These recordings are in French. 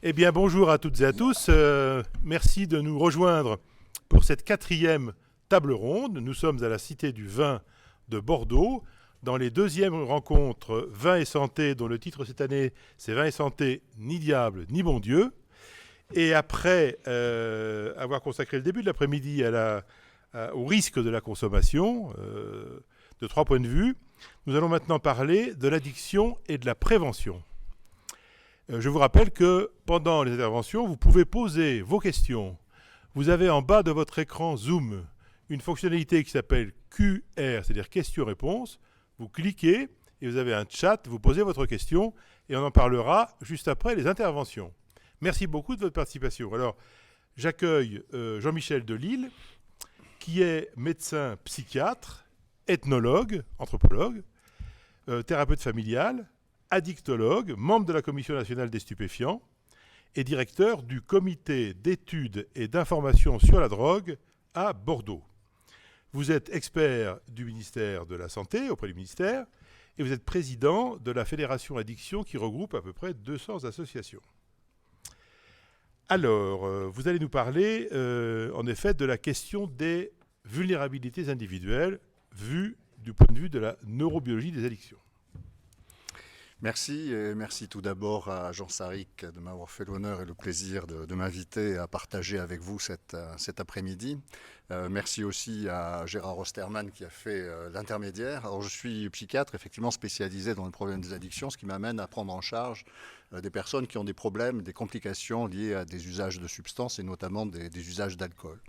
Eh bien, bonjour à toutes et à tous. Merci de nous rejoindre pour cette quatrième table ronde. Nous sommes à la Cité du Vin de Bordeaux, dans les deuxièmes rencontres Vin et Santé, dont le titre cette année, c'est Vin et Santé, ni diable, ni bon Dieu. Et après avoir consacré le début de l'après-midi au risque de la consommation, de 3 points de vue, nous allons maintenant parler de l'addiction et de la prévention. Je vous rappelle que pendant les interventions, vous pouvez poser vos questions. Vous avez en bas de votre écran Zoom une fonctionnalité qui s'appelle QR, c'est-à-dire questions-réponses. Vous cliquez et vous avez un chat, vous posez votre question et on en parlera juste après les interventions. Merci beaucoup de votre participation. Alors, j'accueille Jean-Michel Delille, qui est médecin psychiatre, ethnologue, anthropologue, thérapeute familial, addictologue, membre de la Commission nationale des stupéfiants et directeur du comité d'études et d'information sur la drogue à Bordeaux. Vous êtes expert du ministère de la Santé, auprès du ministère, et vous êtes président de la Fédération Addiction qui regroupe à peu près 200 associations. Alors, vous allez nous parler, en effet, de la question des vulnérabilités individuelles vues du point de vue de la neurobiologie des addictions. Merci, et merci tout d'abord à Jean Sarric de m'avoir fait l'honneur et le plaisir de m'inviter à partager avec vous cet après-midi. Merci aussi à Gérard Osterman qui a fait l'intermédiaire. Alors je suis psychiatre effectivement spécialisé dans le problème des addictions, ce qui m'amène à prendre en charge des personnes qui ont des problèmes, des complications liées à des usages de substances et notamment des usages d'alcool.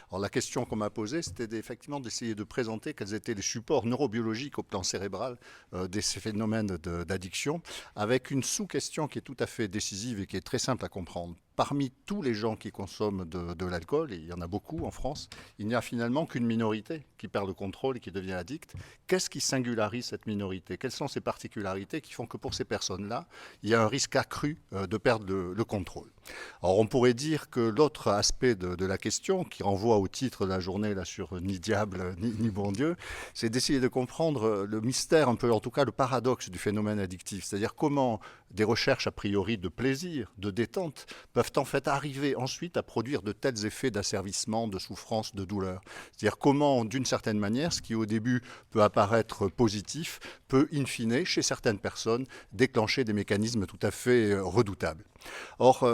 Alors la question qu'on m'a posée, c'était effectivement d'essayer de présenter quels étaient les supports neurobiologiques au plan cérébral de ces phénomènes d'addiction, avec une sous-question qui est tout à fait décisive et qui est très simple à comprendre. Parmi tous les gens qui consomment de l'alcool, et il y en a beaucoup en France, il n'y a finalement qu'une minorité qui perd le contrôle et qui devient addict. Qu'est-ce qui singularise cette minorité? Quelles sont ces particularités qui font que pour ces personnes-là, il y a un risque accru de perdre le contrôle? Alors on pourrait dire que l'autre aspect de la question, qui renvoie au titre de la journée là, sur ni diable ni bon Dieu, c'est d'essayer de comprendre le mystère, un peu en tout cas le paradoxe du phénomène addictif, c'est-à-dire comment des recherches a priori de plaisir, de détente, peuvent en fait arriver ensuite à produire de tels effets d'asservissement, de souffrance, de douleur. C'est-à-dire comment, d'une certaine manière, ce qui au début peut apparaître positif, peut in fine, chez certaines personnes, déclencher des mécanismes tout à fait redoutables. Or,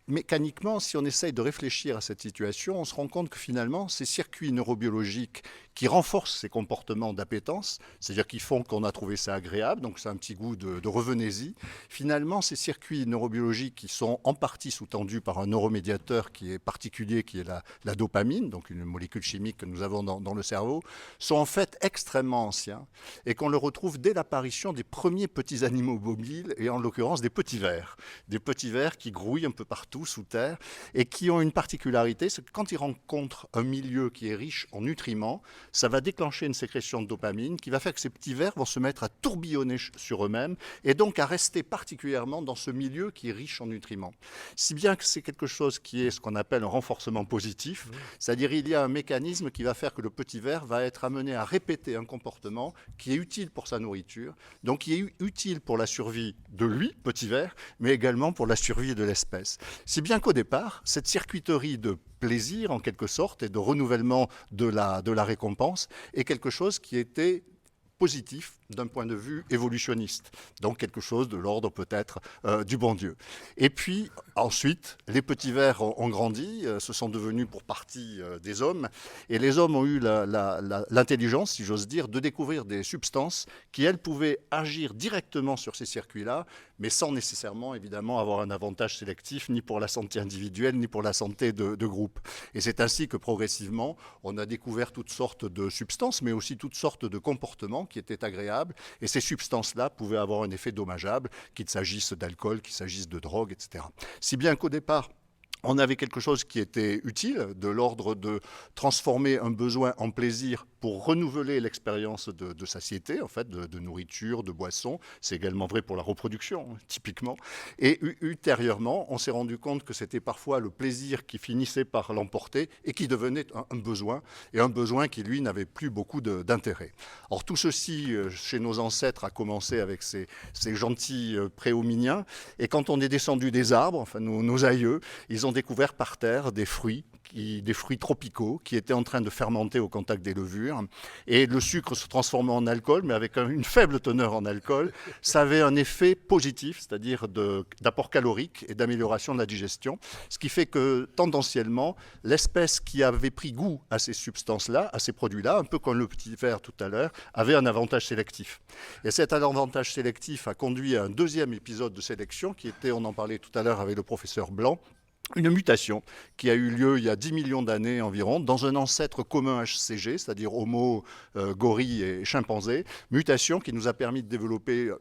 mécaniquement, si on essaye de réfléchir à cette situation, on se rend compte que finalement, ces circuits neurobiologiques qui renforcent ces comportements d'appétence, c'est-à-dire qui font qu'on a trouvé ça agréable, donc c'est un petit goût de revenez-y. Finalement, ces circuits neurobiologiques qui sont en partie sous-tendus par un neuromédiateur qui est particulier, qui est la dopamine, donc une molécule chimique que nous avons dans le cerveau, sont en fait extrêmement anciens et qu'on le retrouve dès l'apparition des premiers petits animaux mobiles et en l'occurrence des petits vers. Des petits vers qui grouillent un peu partout sous terre et qui ont une particularité, c'est que quand ils rencontrent un milieu qui est riche en nutriments, ça va déclencher une sécrétion de dopamine qui va faire que ces petits vers vont se mettre à tourbillonner sur eux-mêmes et donc à rester particulièrement dans ce milieu qui est riche en nutriments. Si bien que c'est quelque chose qui est ce qu'on appelle un renforcement positif, c'est-à-dire il y a un mécanisme qui va faire que le petit ver va être amené à répéter un comportement qui est utile pour sa nourriture, donc qui est utile pour la survie de lui, petit ver, mais également pour la survie de l'espèce. Si bien qu'au départ, cette circuiterie de plaisir en quelque sorte et de renouvellement de la récompense est quelque chose qui était positif d'un point de vue évolutionniste, donc quelque chose de l'ordre peut-être du bon Dieu. Et puis ensuite, les petits vers ont grandi, se sont devenus pour partie des hommes, et les hommes ont eu l'intelligence, si j'ose dire, de découvrir des substances qui, elles, pouvaient agir directement sur ces circuits-là, mais sans nécessairement, évidemment, avoir un avantage sélectif, ni pour la santé individuelle, ni pour la santé de groupe. Et c'est ainsi que progressivement, on a découvert toutes sortes de substances, mais aussi toutes sortes de comportements qui étaient agréables, et ces substances-là pouvaient avoir un effet dommageable, qu'il s'agisse d'alcool, qu'il s'agisse de drogue, etc. Si bien qu'au départ, On avait quelque chose qui était utile, de l'ordre de transformer un besoin en plaisir pour renouveler l'expérience de satiété, en fait, de nourriture, de boisson. C'est également vrai pour la reproduction, typiquement. Et ultérieurement, on s'est rendu compte que c'était parfois le plaisir qui finissait par l'emporter et qui devenait un besoin, et un besoin qui, lui, n'avait plus beaucoup d'intérêt. Or, tout ceci, chez nos ancêtres, a commencé avec ces gentils préhominiens. Et quand on est descendu des arbres, enfin, nos aïeux, ils ont découvert par terre des fruits tropicaux qui étaient en train de fermenter au contact des levures. Et le sucre se transformait en alcool, mais avec une faible teneur en alcool. Ça avait un effet positif, c'est-à-dire d'apport calorique et d'amélioration de la digestion. Ce qui fait que, tendanciellement, l'espèce qui avait pris goût à ces substances-là, à ces produits-là, un peu comme le petit verre tout à l'heure, avait un avantage sélectif. Et cet avantage sélectif a conduit à un deuxième épisode de sélection qui était, on en parlait tout à l'heure avec le professeur Blanc, une mutation qui a eu lieu il y a 10 millions d'années environ dans un ancêtre commun HCG, c'est-à-dire Homo, gorille et chimpanzé, mutation qui nous a permis de développer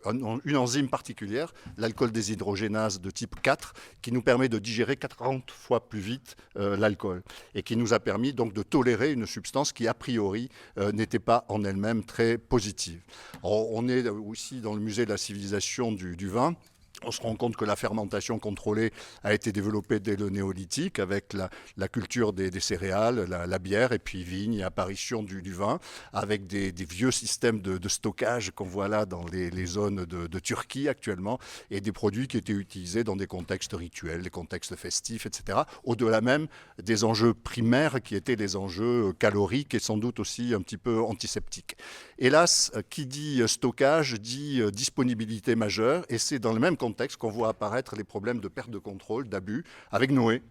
une enzyme particulière, l'alcool déshydrogénase de type 4, qui nous permet de digérer 40 fois plus vite l'alcool et qui nous a permis donc de tolérer une substance qui a priori n'était pas en elle-même très positive. Alors, on est aussi dans le musée de la civilisation du vin. On se rend compte que la fermentation contrôlée a été développée dès le néolithique avec la culture des céréales, la bière et puis vigne et apparition du vin avec des vieux systèmes de stockage qu'on voit là dans les zones de Turquie actuellement et des produits qui étaient utilisés dans des contextes rituels, des contextes festifs, etc. Au-delà même des enjeux primaires qui étaient les enjeux caloriques et sans doute aussi un petit peu antiseptiques. Hélas, qui dit stockage dit disponibilité majeure et c'est dans le même contexte qu'on voit apparaître les problèmes de perte de contrôle, d'abus, avec Noé.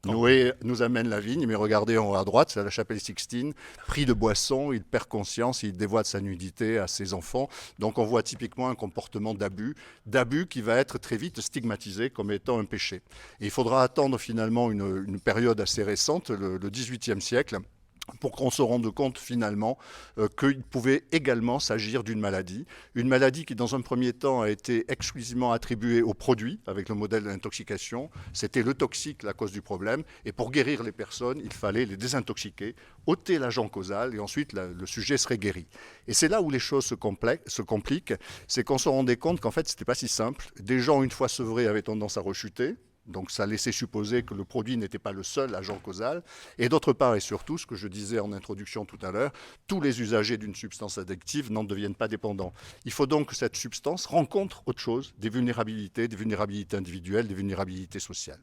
Noé nous amène la vigne, mais regardez en haut à droite, c'est la chapelle Sixtine, pris de boisson, il perd conscience, il dévoile sa nudité à ses enfants. Donc on voit typiquement un comportement d'abus qui va être très vite stigmatisé comme étant un péché. Et il faudra attendre finalement une période assez récente, le XVIIIe siècle, pour qu'on se rende compte finalement qu'il pouvait également s'agir d'une maladie. Une maladie qui dans un premier temps a été exclusivement attribuée aux produits, avec le modèle de l'intoxication. C'était le toxique la cause du problème. Et pour guérir les personnes, il fallait les désintoxiquer, ôter l'agent causal et ensuite le sujet serait guéri. Et c'est là où les choses se compliquent, c'est qu'on se rendait compte qu'en fait ce n'était pas si simple. Des gens une fois sevrés avaient tendance à rechuter. Donc ça laissait supposer que le produit n'était pas le seul agent causal. Et d'autre part, et surtout, ce que je disais en introduction tout à l'heure, tous les usagers d'une substance addictive n'en deviennent pas dépendants. Il faut donc que cette substance rencontre autre chose, des vulnérabilités individuelles, des vulnérabilités sociales.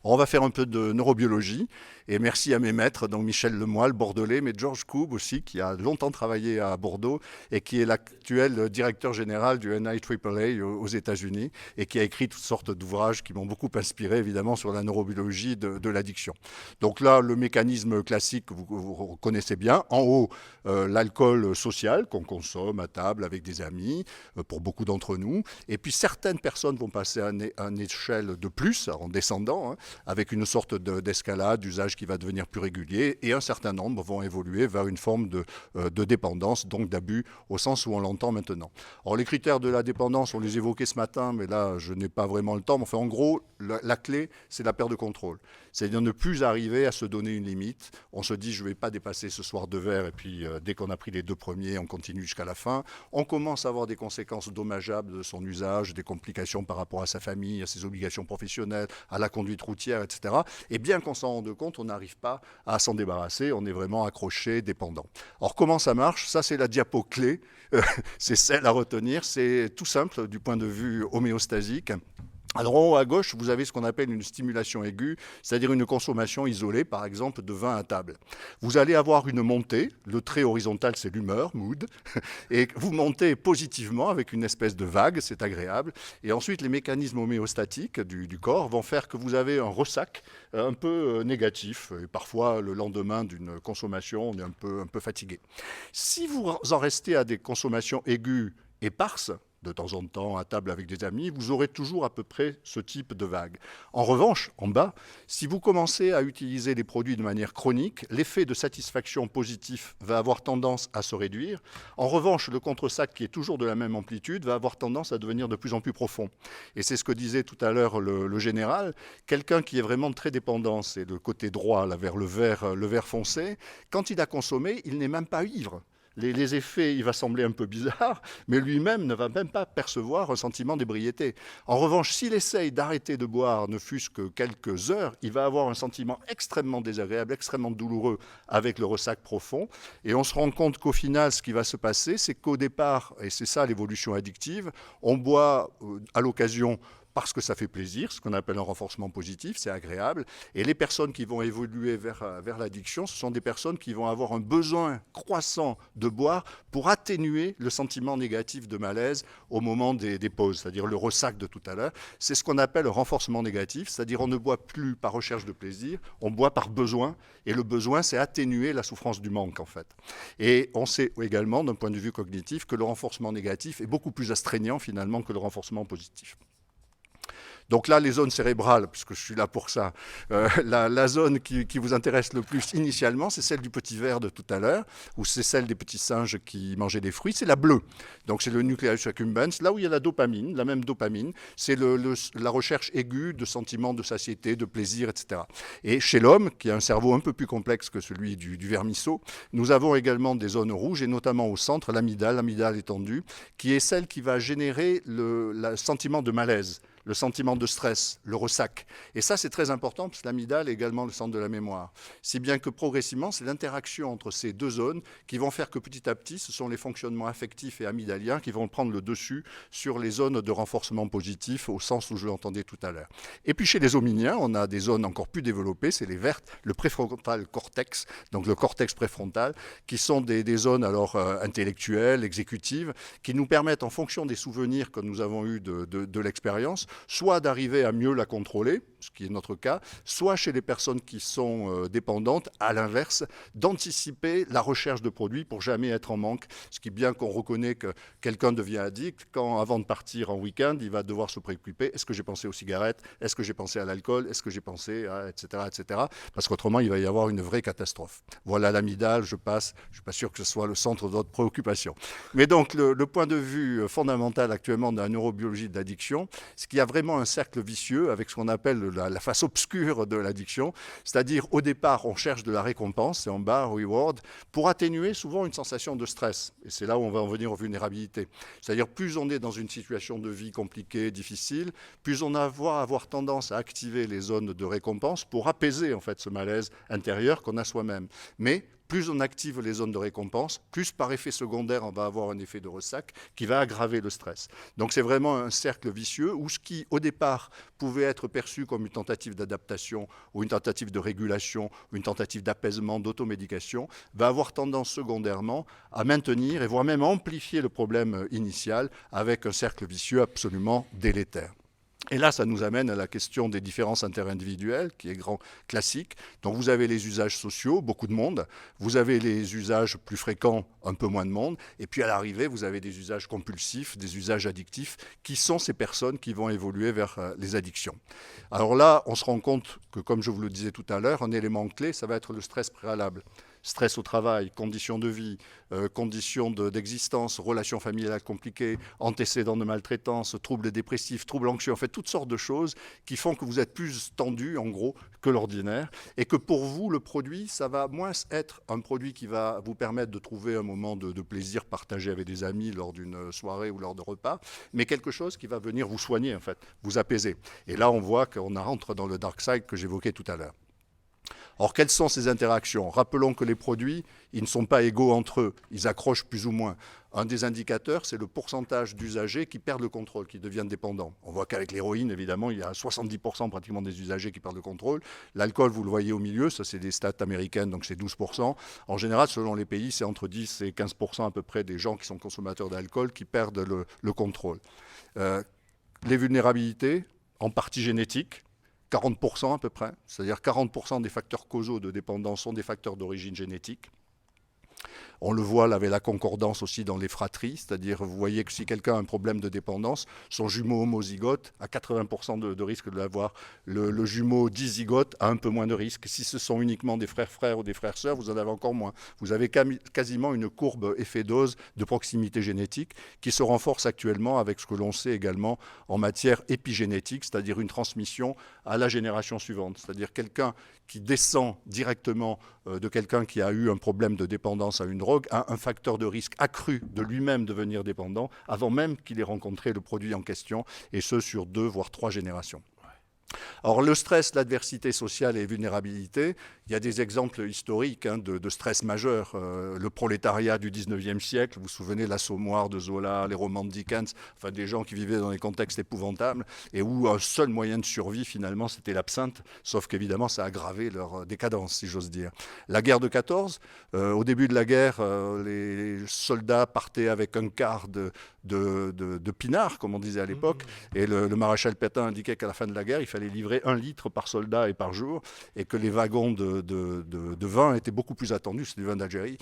On va faire un peu de neurobiologie et merci à mes maîtres, donc Michel Lemoyle, bordelais, mais Georges Koob aussi, qui a longtemps travaillé à Bordeaux et qui est l'actuel directeur général du NIAAA aux États-Unis et qui a écrit toutes sortes d'ouvrages qui m'ont beaucoup inspiré évidemment sur la neurobiologie de l'addiction. Donc là, le mécanisme classique, vous connaissez bien. En haut, l'alcool social qu'on consomme à table avec des amis, pour beaucoup d'entre nous. Et puis certaines personnes vont passer à une échelle de plus, en descendant, avec une sorte d'escalade, d'usage qui va devenir plus régulier, et un certain nombre vont évoluer vers une forme de dépendance, donc d'abus, au sens où on l'entend maintenant. Alors les critères de la dépendance, on les évoquait ce matin, mais là je n'ai pas vraiment le temps, mais enfin en gros, la clé, c'est la perte de contrôle. C'est-à-dire ne plus arriver à se donner une limite. On se dit, je ne vais pas dépasser ce soir 2 verres, et puis dès qu'on a pris les 2 premiers, on continue jusqu'à la fin. On commence à avoir des conséquences dommageables de son usage, des complications par rapport à sa famille, à ses obligations professionnelles, à la conduite routière, etc. Et bien qu'on s'en rende compte, on n'arrive pas à s'en débarrasser, on est vraiment accroché, dépendant. Alors comment ça marche? Ça, c'est la diapo clé, c'est celle à retenir, c'est tout simple du point de vue homéostasique. Alors en haut à gauche, vous avez ce qu'on appelle une stimulation aiguë, c'est-à-dire une consommation isolée, par exemple, de vin à table. Vous allez avoir une montée, le trait horizontal c'est l'humeur, mood, et vous montez positivement avec une espèce de vague, c'est agréable, et ensuite les mécanismes homéostatiques du corps vont faire que vous avez un ressac un peu négatif, et parfois le lendemain d'une consommation, on est un peu fatigué. Si vous en restez à des consommations aiguës éparses, de temps en temps à table avec des amis, vous aurez toujours à peu près ce type de vague. En revanche, en bas, si vous commencez à utiliser les produits de manière chronique, l'effet de satisfaction positif va avoir tendance à se réduire. En revanche, le contre-sac, qui est toujours de la même amplitude, va avoir tendance à devenir de plus en plus profond. Et c'est ce que disait tout à l'heure le général. Quelqu'un qui est vraiment très dépendant, c'est le côté droit, là, vers le vert foncé, quand il a consommé, il n'est même pas ivre. Les effets, il va sembler un peu bizarre, mais lui-même ne va même pas percevoir un sentiment d'ébriété. En revanche, s'il essaye d'arrêter de boire, ne fût-ce que quelques heures, il va avoir un sentiment extrêmement désagréable, extrêmement douloureux avec le ressac profond. Et on se rend compte qu'au final, ce qui va se passer, c'est qu'au départ, et c'est ça l'évolution addictive, on boit à l'occasion parce que ça fait plaisir, ce qu'on appelle un renforcement positif, c'est agréable. Et les personnes qui vont évoluer vers l'addiction, ce sont des personnes qui vont avoir un besoin croissant de boire pour atténuer le sentiment négatif de malaise au moment des pauses, c'est-à-dire le ressac de tout à l'heure. C'est ce qu'on appelle le renforcement négatif, c'est-à-dire on ne boit plus par recherche de plaisir, on boit par besoin. Et le besoin, c'est atténuer la souffrance du manque, en fait. Et on sait également, d'un point de vue cognitif, que le renforcement négatif est beaucoup plus astreignant, finalement, que le renforcement positif. Donc là, les zones cérébrales, puisque je suis là pour ça, la zone qui vous intéresse le plus initialement, c'est celle du petit ver de tout à l'heure, ou c'est celle des petits singes qui mangeaient des fruits, c'est la bleue. Donc c'est le nucleus accumbens, là où il y a la dopamine, la même dopamine, c'est la recherche aiguë de sentiments de satiété, de plaisir, etc. Et chez l'homme, qui a un cerveau un peu plus complexe que celui du vermisseau, nous avons également des zones rouges, et notamment au centre, l'amygdale étendue, qui est celle qui va générer le sentiment de malaise, le sentiment de stress, le ressac. Et ça, c'est très important, parce que l'amygdale est également le centre de la mémoire. Si bien que progressivement, c'est l'interaction entre ces deux zones qui vont faire que petit à petit, ce sont les fonctionnements affectifs et amygdaliens qui vont prendre le dessus sur les zones de renforcement positif, au sens où je l'entendais tout à l'heure. Et puis chez les hominiens, on a des zones encore plus développées, c'est les vertes, le préfrontal cortex, donc le cortex préfrontal, qui sont des zones alors intellectuelles, exécutives, qui nous permettent, en fonction des souvenirs que nous avons eus de l'expérience, soit d'arriver à mieux la contrôler, ce qui est notre cas, soit chez les personnes qui sont dépendantes, à l'inverse, d'anticiper la recherche de produits pour jamais être en manque, ce qui, bien qu'on reconnaît que quelqu'un devient addict, quand avant de partir en week-end, il va devoir se préoccuper, est-ce que j'ai pensé aux cigarettes, est-ce que j'ai pensé à l'alcool, est-ce que j'ai pensé à, etc., etc., parce qu'autrement, il va y avoir une vraie catastrophe. Voilà l'amygdale, je passe, je ne suis pas sûr que ce soit le centre de votre préoccupation. Mais donc, le point de vue fondamental actuellement de la neurobiologie de l'addiction, c'est qu'il y a vraiment un cercle vicieux avec ce qu'on appelle la face obscure de l'addiction, c'est-à-dire au départ on cherche de la récompense, c'est en bas, reward, pour atténuer souvent une sensation de stress. Et c'est là où on va en venir aux vulnérabilités. C'est-à-dire plus on est dans une situation de vie compliquée, difficile, plus on va avoir tendance à activer les zones de récompense pour apaiser en fait ce malaise intérieur qu'on a soi-même. Mais plus on active les zones de récompense, plus par effet secondaire, on va avoir un effet de ressac qui va aggraver le stress. Donc c'est vraiment un cercle vicieux où ce qui, au départ, pouvait être perçu comme une tentative d'adaptation ou une tentative de régulation, ou une tentative d'apaisement, d'automédication, va avoir tendance secondairement à maintenir et voire même à amplifier le problème initial avec un cercle vicieux absolument délétère. Et là, ça nous amène à la question des différences interindividuelles, qui est grand classique. Donc vous avez les usages sociaux, beaucoup de monde. Vous avez les usages plus fréquents, un peu moins de monde. Et puis à l'arrivée, vous avez des usages compulsifs, des usages addictifs, qui sont ces personnes qui vont évoluer vers les addictions. Alors là, on se rend compte que, comme je vous le disais tout à l'heure, un élément clé, ça va être le stress préalable. Stress au travail, conditions de vie, conditions d'existence, relations familiales compliquées, antécédents de maltraitance, troubles dépressifs, troubles anxieux, en fait toutes sortes de choses qui font que vous êtes plus tendu en gros que l'ordinaire et que pour vous le produit, ça va moins être un produit qui va vous permettre de trouver un moment de plaisir partagé avec des amis lors d'une soirée ou lors de repas, mais quelque chose qui va venir vous soigner en fait, vous apaiser. Et là on voit qu'on rentre dans le dark side que j'évoquais tout à l'heure. Or, quelles sont ces interactions? Rappelons que les produits, ils ne sont pas égaux entre eux, ils accrochent plus ou moins. Un des indicateurs, c'est le pourcentage d'usagers qui perdent le contrôle, qui deviennent dépendants. On voit qu'avec l'héroïne, évidemment, il y a 70% pratiquement des usagers qui perdent le contrôle. L'alcool, vous le voyez au milieu, ça c'est des stats américaines, donc c'est 12%. En général, selon les pays, c'est entre 10 et 15% à peu près des gens qui sont consommateurs d'alcool qui perdent le contrôle. Les vulnérabilités, en partie génétiques, 40% à peu près, c'est-à-dire 40% des facteurs causaux de dépendance sont des facteurs d'origine génétique. On le voit là, avec la concordance aussi dans les fratries, c'est-à-dire vous voyez que si quelqu'un a un problème de dépendance, son jumeau homozygote a 80% de risque de l'avoir. Le jumeau dizygote a un peu moins de risque. Si ce sont uniquement des frères-frères ou des frères-sœurs, vous en avez encore moins. Vous avez quasiment une courbe effet dose de proximité génétique qui se renforce actuellement avec ce que l'on sait également en matière épigénétique, c'est-à-dire une transmission à la génération suivante. C'est-à-dire quelqu'un qui descend directement de quelqu'un qui a eu un problème de dépendance à une drogue a un facteur de risque accru de lui-même devenir dépendant avant même qu'il ait rencontré le produit en question, et ce sur 2 voire 3 générations. Alors le stress, l'adversité sociale et la vulnérabilité, il y a des exemples historiques de stress majeur. Le prolétariat du 19e siècle, vous vous souvenez, l'Assommoir de Zola, les romans de Dickens, enfin des gens qui vivaient dans des contextes épouvantables et où un seul moyen de survie finalement c'était l'absinthe, sauf qu'évidemment ça a aggravé leur décadence si j'ose dire. La guerre de 14, au début de la guerre, les soldats partaient avec un quart de pinard, comme on disait à l'époque, et le maréchal Pétain indiquait qu'à la fin de la guerre, il fallait livrer 1 litre par soldat et par jour, et que les wagons de vin étaient beaucoup plus attendus, c'est du vin d'Algérie,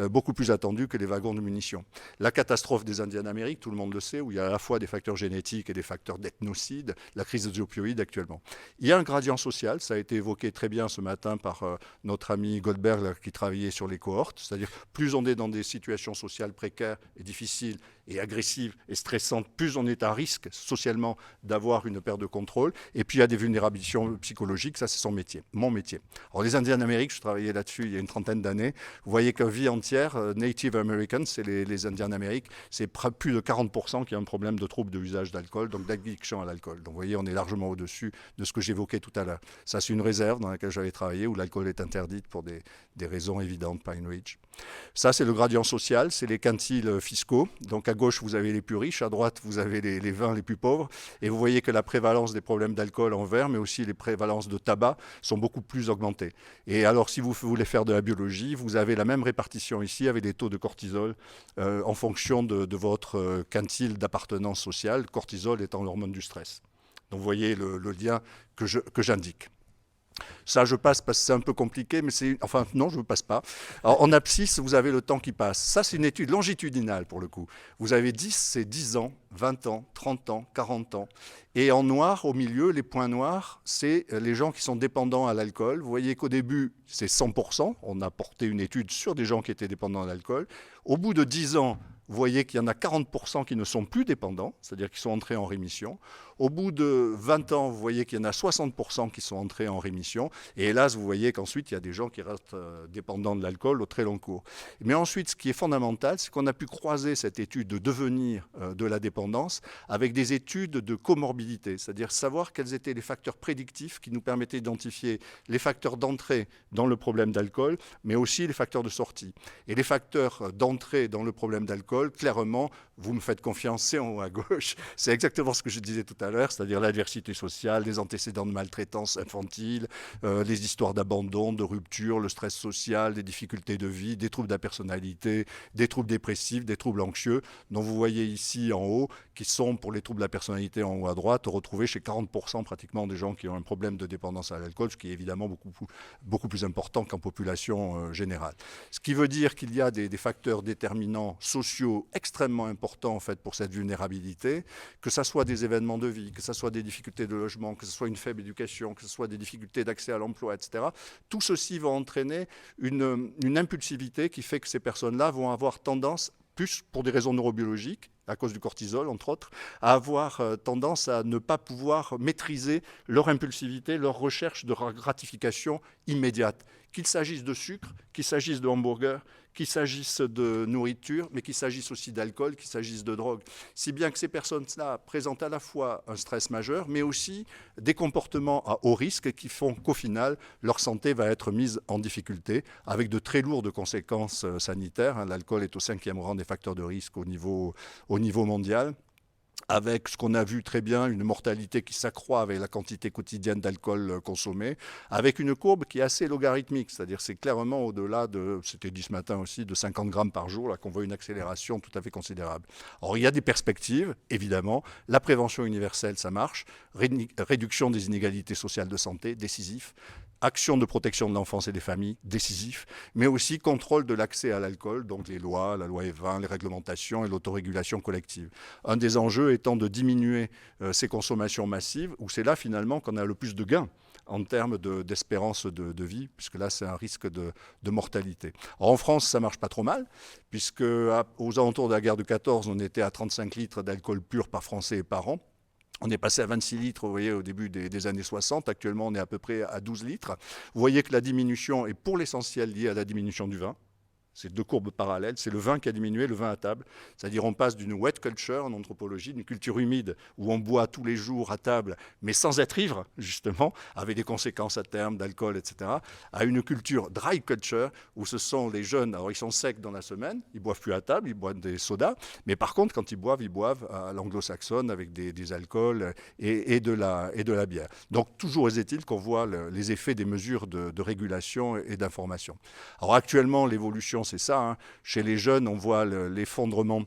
beaucoup plus attendus que les wagons de munitions. La catastrophe des Indiens d'Amérique, tout le monde le sait, où il y a à la fois des facteurs génétiques et des facteurs d'ethnocide, la crise des opioïdes actuellement. Il y a un gradient social, ça a été évoqué très bien ce matin par notre ami Goldberg là, qui travaillait sur les cohortes, c'est-à-dire plus on est dans des situations sociales précaires et difficiles et agressives et stressantes, plus on est à risque socialement d'avoir une perte de contrôle. Et puis il y a des vulnérabilités psychologiques, ça c'est son métier, mon métier. Alors les Indiens d'Amérique, je travaillais là-dessus il y a une trentaine d'années, vous voyez qu'une vie entière, Native Americans, c'est les Indiens d'Amérique, c'est plus de 40% qui ont un problème de trouble de l'usage d'alcool, donc d'addiction à l'alcool. Donc vous voyez, on est largement au-dessus de ce que j'évoquais tout à l'heure. Ça c'est une réserve dans laquelle j'avais travaillé, où l'alcool est interdit pour des raisons évidentes, Pine Ridge. Ça, c'est le gradient social, c'est les quintiles fiscaux. Donc à gauche, vous avez les plus riches, à droite, vous avez les vins les plus pauvres. Et vous voyez que la prévalence des problèmes d'alcool en vert, mais aussi les prévalences de tabac, sont beaucoup plus augmentées. Et alors, si vous voulez faire de la biologie, vous avez la même répartition ici avec des taux de cortisol en fonction de votre quintile d'appartenance sociale, cortisol étant l'hormone du stress. Donc vous voyez le lien que j'indique. Ça, je passe parce que c'est un peu compliqué, mais c'est... Enfin, non, je ne passe pas. Alors, en abscisse, vous avez le temps qui passe. Ça, c'est une étude longitudinale, pour le coup. Vous avez 10, c'est 10 ans, 20 ans, 30 ans, 40 ans. Et en noir, au milieu, les points noirs, c'est les gens qui sont dépendants à l'alcool. Vous voyez qu'au début, c'est 100%. On a porté une étude sur des gens qui étaient dépendants à l'alcool. Au bout de 10 ans, vous voyez qu'il y en a 40% qui ne sont plus dépendants, c'est-à-dire qui sont entrés en rémission. Au bout de 20 ans, vous voyez qu'il y en a 60% qui sont entrés en rémission. Et hélas, vous voyez qu'ensuite, il y a des gens qui restent dépendants de l'alcool au très long cours. Mais ensuite, ce qui est fondamental, c'est qu'on a pu croiser cette étude de devenir de la dépendance avec des études de comorbidité, c'est-à-dire savoir quels étaient les facteurs prédictifs qui nous permettaient d'identifier les facteurs d'entrée dans le problème d'alcool, mais aussi les facteurs de sortie. Et les facteurs d'entrée dans le problème d'alcool, clairement, vous me faites confiance, c'est en haut à gauche. C'est exactement ce que je disais tout à l'heure, c'est-à-dire l'adversité sociale, les antécédents de maltraitance infantile, les histoires d'abandon, de rupture, le stress social, des difficultés de vie, des troubles de la personnalité, des troubles dépressifs, des troubles anxieux, dont vous voyez ici en haut, qui sont pour les troubles de la personnalité en haut à droite, retrouvés chez 40% pratiquement des gens qui ont un problème de dépendance à l'alcool, ce qui est évidemment beaucoup plus important qu'en population générale. Ce qui veut dire qu'il y a des facteurs déterminants sociaux extrêmement importants en fait, pour cette vulnérabilité, que ce soit des événements de vie, que ce soit des difficultés de logement, que ce soit une faible éducation, que ce soit des difficultés d'accès à l'emploi, etc. Tout ceci va entraîner une impulsivité qui fait que ces personnes-là vont avoir tendance, plus pour des raisons neurobiologiques, à cause du cortisol, entre autres, à avoir tendance à ne pas pouvoir maîtriser leur impulsivité, leur recherche de gratification immédiate. Qu'il s'agisse de sucre, qu'il s'agisse de hamburger, qu'il s'agisse de nourriture, mais qu'il s'agisse aussi d'alcool, qu'il s'agisse de drogue. Si bien que ces personnes-là présentent à la fois un stress majeur, mais aussi des comportements à haut risque qui font qu'au final, leur santé va être mise en difficulté, avec de très lourdes conséquences sanitaires. L'alcool est au 5e rang des facteurs de risque au niveau mondial, avec ce qu'on a vu très bien, une mortalité qui s'accroît avec la quantité quotidienne d'alcool consommé, avec une courbe qui est assez logarithmique, c'est-à-dire c'est clairement au-delà de, c'était dit ce matin aussi, de 50 grammes par jour, là qu'on voit une accélération tout à fait considérable. Or, il y a des perspectives, évidemment, la prévention universelle, ça marche, réduction des inégalités sociales de santé, décisif, action de protection de l'enfance et des familles, décisif, mais aussi contrôle de l'accès à l'alcool, donc les lois, la loi E20, les réglementations et l'autorégulation collective. Un des enjeux étant de diminuer ces consommations massives, où c'est là finalement qu'on a le plus de gains en termes d'espérance de vie, puisque là, c'est un risque de mortalité. Alors, en France, ça ne marche pas trop mal, puisque aux alentours de la guerre de 14, on était à 35 litres d'alcool pur par Français et par an. On est passé à 26 litres, vous voyez, au début des années 60. Actuellement, on est à peu près à 12 litres. Vous voyez que la diminution est pour l'essentiel liée à la diminution du vin. C'est deux courbes parallèles. C'est le vin qui a diminué, le vin à table. C'est-à-dire on passe d'une wet culture en anthropologie, d'une culture humide où on boit tous les jours à table, mais sans être ivre, justement, avec des conséquences à terme d'alcool, etc., à une culture dry culture où ce sont les jeunes, alors ils sont secs dans la semaine, ils boivent plus à table, ils boivent des sodas, mais par contre, quand ils boivent à l'anglo-saxonne avec des alcools et de la bière. Donc toujours est-il qu'on voit les effets des mesures de régulation et d'information. Alors actuellement, l'évolution, c'est ça. Hein. Chez les jeunes, on voit l'effondrement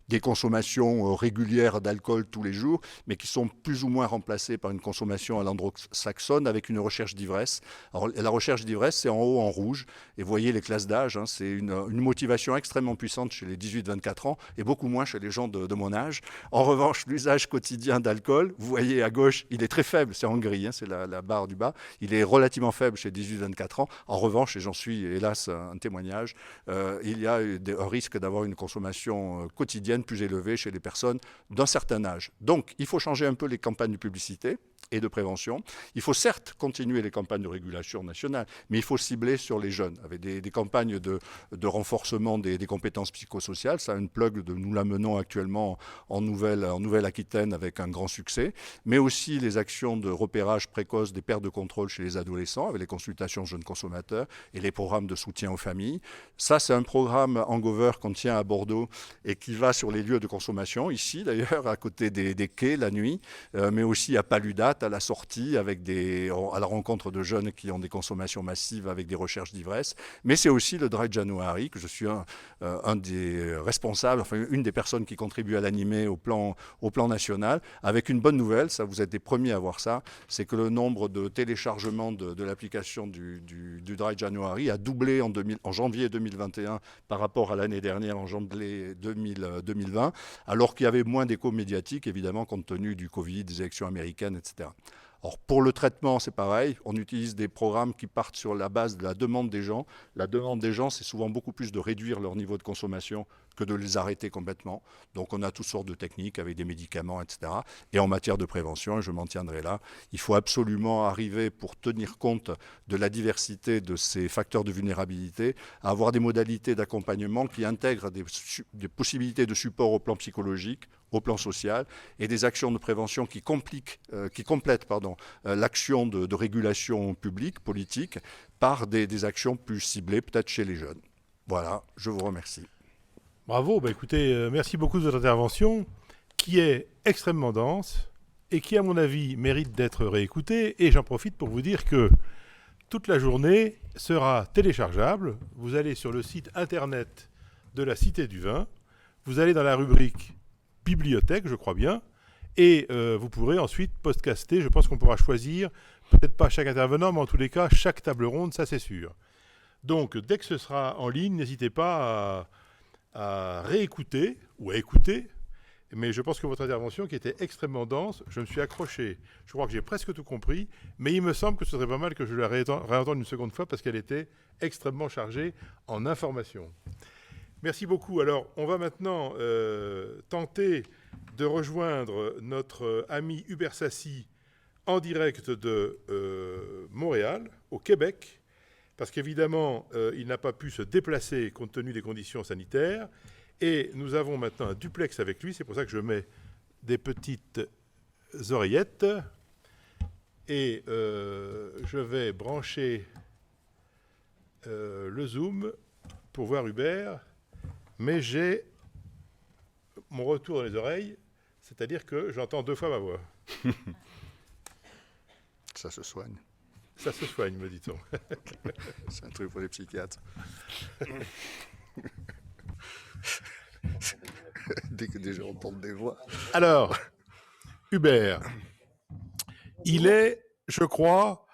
des consommations régulières d'alcool tous les jours, mais qui sont plus ou moins remplacées par une consommation à l'anglo-saxonne avec une recherche d'ivresse. Alors, la recherche d'ivresse, c'est en haut en rouge, et vous voyez les classes d'âge, hein, c'est une motivation extrêmement puissante chez les 18-24 ans, et beaucoup moins chez les gens de mon âge. En revanche, l'usage quotidien d'alcool, vous voyez à gauche, il est très faible, c'est en gris, hein, c'est la barre du bas, il est relativement faible chez 18-24 ans. En revanche, et j'en suis hélas un témoignage, il y a un risque d'avoir une consommation quotidienne plus élevée chez les personnes d'un certain âge. Donc, il faut changer un peu les campagnes de publicité et de prévention. Il faut certes continuer les campagnes de régulation nationale, mais il faut cibler sur les jeunes, avec des campagnes de renforcement des compétences psychosociales. Ça a une plug, nous la menons actuellement en Nouvelle-Aquitaine avec un grand succès, mais aussi les actions de repérage précoce des pertes de contrôle chez les adolescents, avec les consultations jeunes consommateurs et les programmes de soutien aux familles. Ça, c'est un programme Hangover qu'on tient à Bordeaux et qui va sur les lieux de consommation, ici d'ailleurs, à côté des quais la nuit, mais aussi à Paludat, à la sortie, à la rencontre de jeunes qui ont des consommations massives avec des recherches d'ivresse. Mais c'est aussi le Dry January, que je suis un des responsables, enfin une des personnes qui contribuent à l'animer au plan national, avec une bonne nouvelle, ça vous êtes les premiers à voir ça, c'est que le nombre de téléchargements de l'application du Dry January a doublé en janvier 2021 par rapport à l'année dernière, en janvier 2020, alors qu'il y avait moins d'écho médiatique, évidemment, compte tenu du Covid, des élections américaines, etc. Or, pour le traitement, c'est pareil. On utilise des programmes qui partent sur la base de la demande des gens. La demande des gens, c'est souvent beaucoup plus de réduire leur niveau de consommation que de les arrêter complètement. Donc, on a toutes sortes de techniques avec des médicaments, etc. Et en matière de prévention, et je m'en tiendrai là, il faut absolument arriver, pour tenir compte de la diversité de ces facteurs de vulnérabilité, à avoir des modalités d'accompagnement qui intègrent des possibilités de support au plan psychologique, au plan social, et des actions de prévention qui complètent l'action de régulation publique, politique, par des actions plus ciblées, peut-être chez les jeunes. Voilà, je vous remercie. Bravo, écoutez, merci beaucoup de votre intervention, qui est extrêmement dense, et qui, à mon avis, mérite d'être réécoutée, et j'en profite pour vous dire que toute la journée sera téléchargeable. Vous allez sur le site internet de la Cité du Vin, vous allez dans la rubrique bibliothèque, je crois bien, et vous pourrez ensuite podcaster. Je pense qu'on pourra choisir, peut-être pas chaque intervenant, mais en tous les cas, chaque table ronde, ça c'est sûr. Donc, dès que ce sera en ligne, n'hésitez pas à réécouter ou à écouter, mais je pense que votre intervention, qui était extrêmement dense, je me suis accroché. Je crois que j'ai presque tout compris, mais il me semble que ce serait pas mal que je la réentende une seconde fois parce qu'elle était extrêmement chargée en informations. Merci beaucoup. Alors, on va maintenant tenter de rejoindre notre ami Hubert Sassi en direct de Montréal, au Québec, parce qu'évidemment, il n'a pas pu se déplacer compte tenu des conditions sanitaires. Et nous avons maintenant un duplex avec lui. C'est pour ça que je mets des petites oreillettes. Et je vais brancher le Zoom pour voir Hubert. Mais j'ai mon retour dans les oreilles, c'est-à-dire que j'entends 2 fois ma voix. Ça se soigne. Ça se soigne, me dit-on. C'est un truc pour les psychiatres. Dès que des gens entendent des voix. Alors, Hubert, il est, je crois,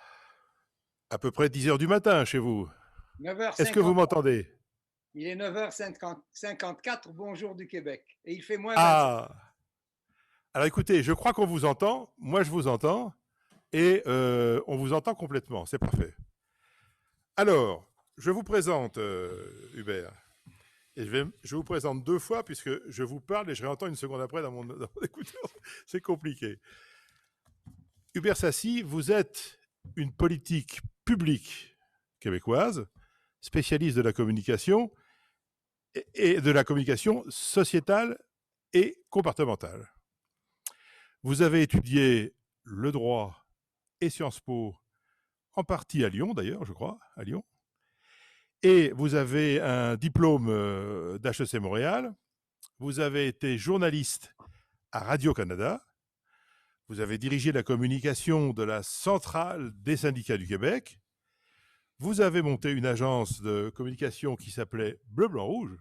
À peu près 10 heures du matin chez vous. Est-ce que vous 9h50. m'entendez? Il est 9h54, bonjour du Québec. Et il fait moins 25. Ah! Alors écoutez, je crois qu'on vous entend. Moi, je vous entends. Et on vous entend complètement. C'est parfait. Alors, je vous présente Hubert. Et je vous présente deux fois puisque je vous parle et je réentends une seconde après dans mon écouteur. C'est compliqué. Hubert Sassy, vous êtes une politique publique québécoise, spécialiste de la communication et de la communication sociétale et comportementale. Vous avez étudié le droit et Sciences Po, en partie à Lyon d'ailleurs, je crois, à Lyon. Et vous avez un diplôme d'HEC Montréal. Vous avez été journaliste à Radio-Canada. Vous avez dirigé la communication de la Centrale des syndicats du Québec. Vous avez monté une agence de communication qui s'appelait Bleu, Blanc, Rouge.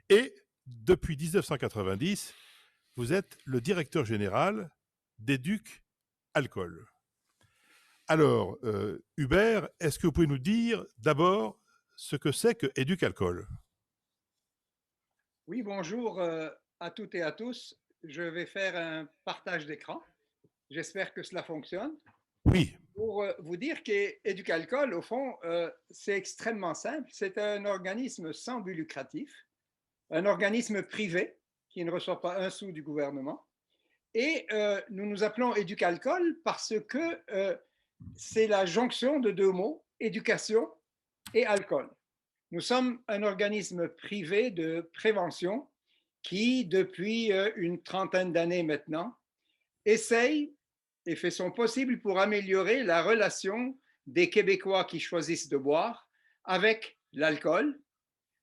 Et depuis 1990, vous êtes le directeur général d'Éduc Alcool. Alors, Hubert, est-ce que vous pouvez nous dire d'abord ce que c'est que Éduc Alcool? Oui, bonjour à toutes et à tous. Je vais faire un partage d'écran. J'espère que cela fonctionne. Oui. Pour vous dire qu'Éducalcool, au fond, c'est extrêmement simple. C'est un organisme sans but lucratif, un organisme privé qui ne reçoit pas un sou du gouvernement. Et nous nous appelons Éducalcool parce que c'est la jonction de deux mots, éducation et alcool. Nous sommes un organisme privé de prévention qui, depuis une trentaine d'années maintenant, essaye et fait son possible pour améliorer la relation des Québécois qui choisissent de boire avec l'alcool.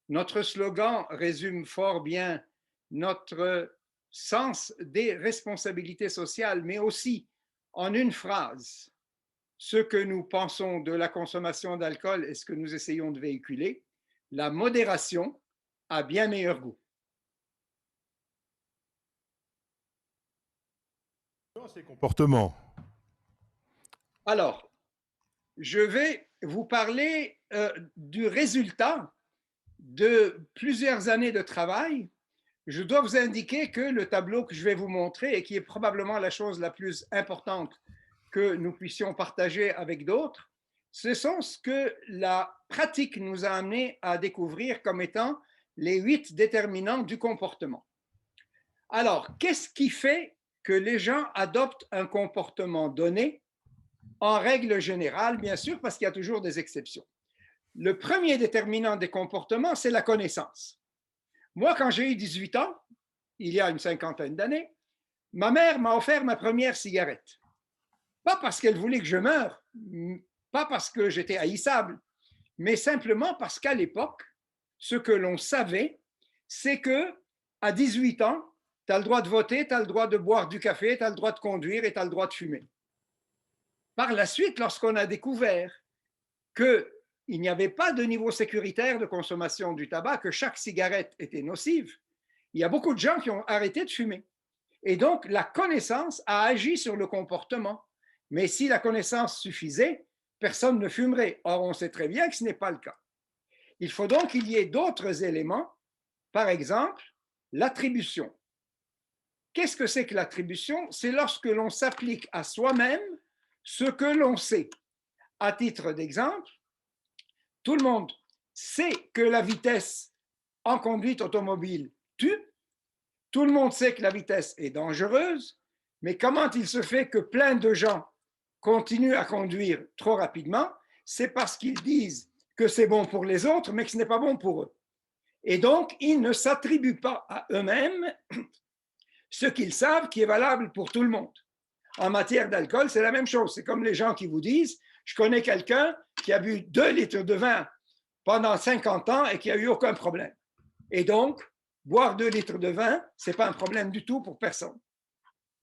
Notre slogan résume fort bien notre sens des responsabilités sociales, mais aussi en une phrase, ce que nous pensons de la consommation d'alcool et ce que nous essayons de véhiculer, la modération a bien meilleur goût. Ces comportements. Alors, je vais vous parler du résultat de plusieurs années de travail. Je dois vous indiquer que le tableau que je vais vous montrer et qui est probablement la chose la plus importante que nous puissions partager avec d'autres, ce sont ce que la pratique nous a amené à découvrir comme étant les 8 déterminants du comportement. Alors, qu'est-ce qui fait que les gens adoptent un comportement donné? En règle générale, bien sûr, parce qu'il y a toujours des exceptions. Le premier déterminant des comportements, c'est la connaissance. Moi, quand j'ai eu 18 ans, il y a une cinquantaine d'années, ma mère m'a offert ma première cigarette. Pas parce qu'elle voulait que je meure, pas parce que j'étais haïssable, mais simplement parce qu'à l'époque, ce que l'on savait, c'est que à 18 ans, tu as le droit de voter, tu as le droit de boire du café, tu as le droit de conduire et tu as le droit de fumer. Par la suite, lorsqu'on a découvert qu'il n'y avait pas de niveau sécuritaire de consommation du tabac, que chaque cigarette était nocive, il y a beaucoup de gens qui ont arrêté de fumer. Et donc, la connaissance a agi sur le comportement. Mais si la connaissance suffisait, personne ne fumerait. Or, on sait très bien que ce n'est pas le cas. Il faut donc qu'il y ait d'autres éléments, par exemple, l'attribution. Qu'est-ce que c'est que l'attribution? C'est lorsque l'on s'applique à soi-même ce que l'on sait. À titre d'exemple, tout le monde sait que la vitesse en conduite automobile tue. Tout le monde sait que la vitesse est dangereuse, mais comment il se fait que plein de gens continuent à conduire trop rapidement? C'est parce qu'ils disent que c'est bon pour les autres, mais que ce n'est pas bon pour eux. Et donc, ils ne s'attribuent pas à eux-mêmes ce qu'ils savent qui est valable pour tout le monde. En matière d'alcool, c'est la même chose. C'est comme les gens qui vous disent, je connais quelqu'un qui a bu 2 litres de vin pendant 50 ans et qui n'a eu aucun problème. Et donc, boire 2 litres de vin, ce n'est pas un problème du tout pour personne.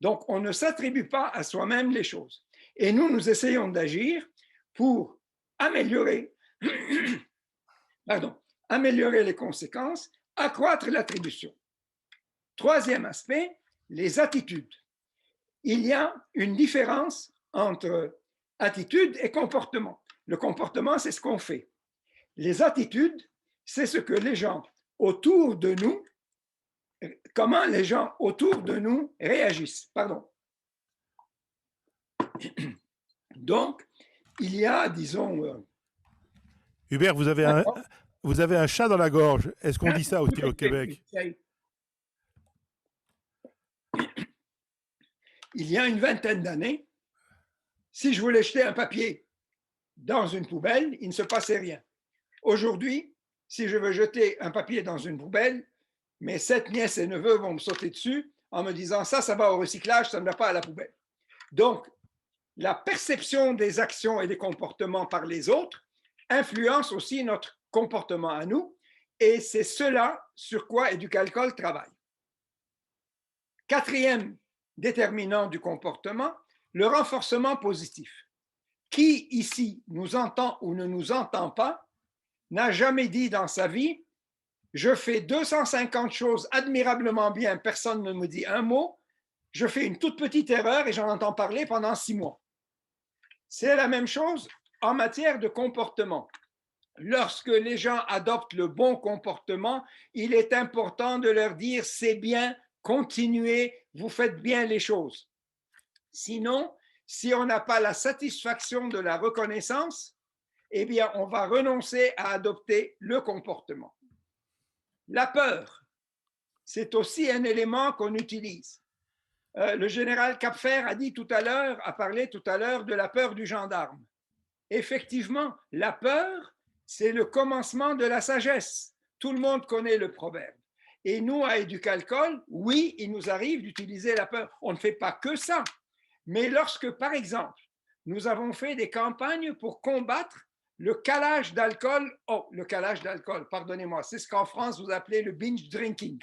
Donc, on ne s'attribue pas à soi-même les choses. Et nous, nous essayons d'agir pour améliorer, améliorer les conséquences, accroître l'attribution. Troisième aspect, les attitudes. Il y a une différence entre Attitude et comportement. Le comportement, c'est ce qu'on fait. Les attitudes, c'est ce que les gens autour de nous, comment les gens autour de nous réagissent. Pardon. Donc, il y a, disons... Hubert, vous avez un chat dans la gorge. Est-ce qu'on dit ça aussi au Québec? Il y a une vingtaine d'années, si je voulais jeter un papier dans une poubelle, il ne se passait rien. Aujourd'hui, si je veux jeter un papier dans une poubelle, mes 7 nièces et neveux vont me sauter dessus en me disant ça va au recyclage, ça ne va pas à la poubelle. Donc, la perception des actions et des comportements par les autres influence aussi notre comportement à nous, et c'est cela sur quoi Éducalcool travaille. 4e déterminant du comportement, le renforcement positif. Qui ici nous entend ou ne nous entend pas n'a jamais dit dans sa vie « Je fais 250 choses admirablement bien, personne ne me dit un mot, je fais une toute petite erreur et j'en entends parler pendant 6 mois. » C'est la même chose en matière de comportement. Lorsque les gens adoptent le bon comportement, il est important de leur dire « c'est bien, continuez, vous faites bien les choses ». Sinon, si on n'a pas la satisfaction de la reconnaissance, eh bien, on va renoncer à adopter le comportement. La peur, c'est aussi un élément qu'on utilise. Le général Kapfer a parlé tout à l'heure de la peur du gendarme. Effectivement, la peur, c'est le commencement de la sagesse. Tout le monde connaît le proverbe. Et nous, à Éducalcool, oui, il nous arrive d'utiliser la peur. On ne fait pas que ça. Mais lorsque, par exemple, nous avons fait des campagnes pour combattre le calage d'alcool, pardonnez-moi, c'est ce qu'en France vous appelez le binge drinking.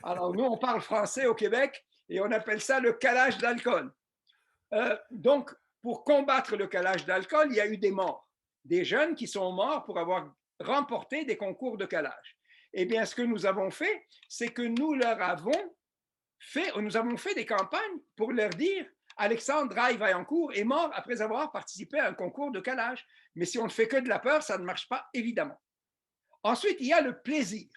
Alors nous, on parle français au Québec et on appelle ça le calage d'alcool. Donc, pour combattre le calage d'alcool, il y a eu des morts, des jeunes qui sont morts pour avoir remporté des concours de calage. Eh bien, ce que nous avons fait, c'est que nous avons fait des campagnes pour leur dire Alexandre Draille-Vaillancourt est mort après avoir participé à un concours de calage. Mais si on ne fait que de la peur, ça ne marche pas, évidemment. Ensuite, il y a le plaisir.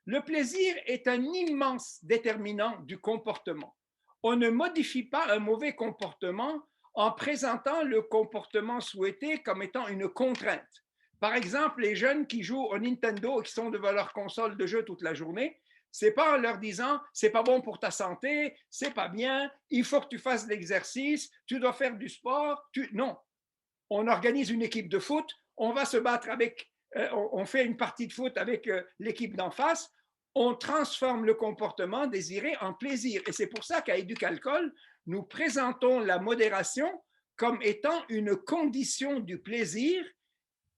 Le plaisir est un immense déterminant du comportement. On ne modifie pas un mauvais comportement en présentant le comportement souhaité comme étant une contrainte. Par exemple, les jeunes qui jouent au Nintendo et qui sont devant leur console de jeu toute la journée, c'est pas en leur disant c'est pas bon pour ta santé, c'est pas bien, il faut que tu fasses de l'exercice, tu dois faire du sport. Non, on organise une équipe de foot, on va se battre on fait une partie de foot avec l'équipe d'en face, on transforme le comportement désiré en plaisir. Et c'est pour ça qu'à Éducalcool, nous présentons la modération comme étant une condition du plaisir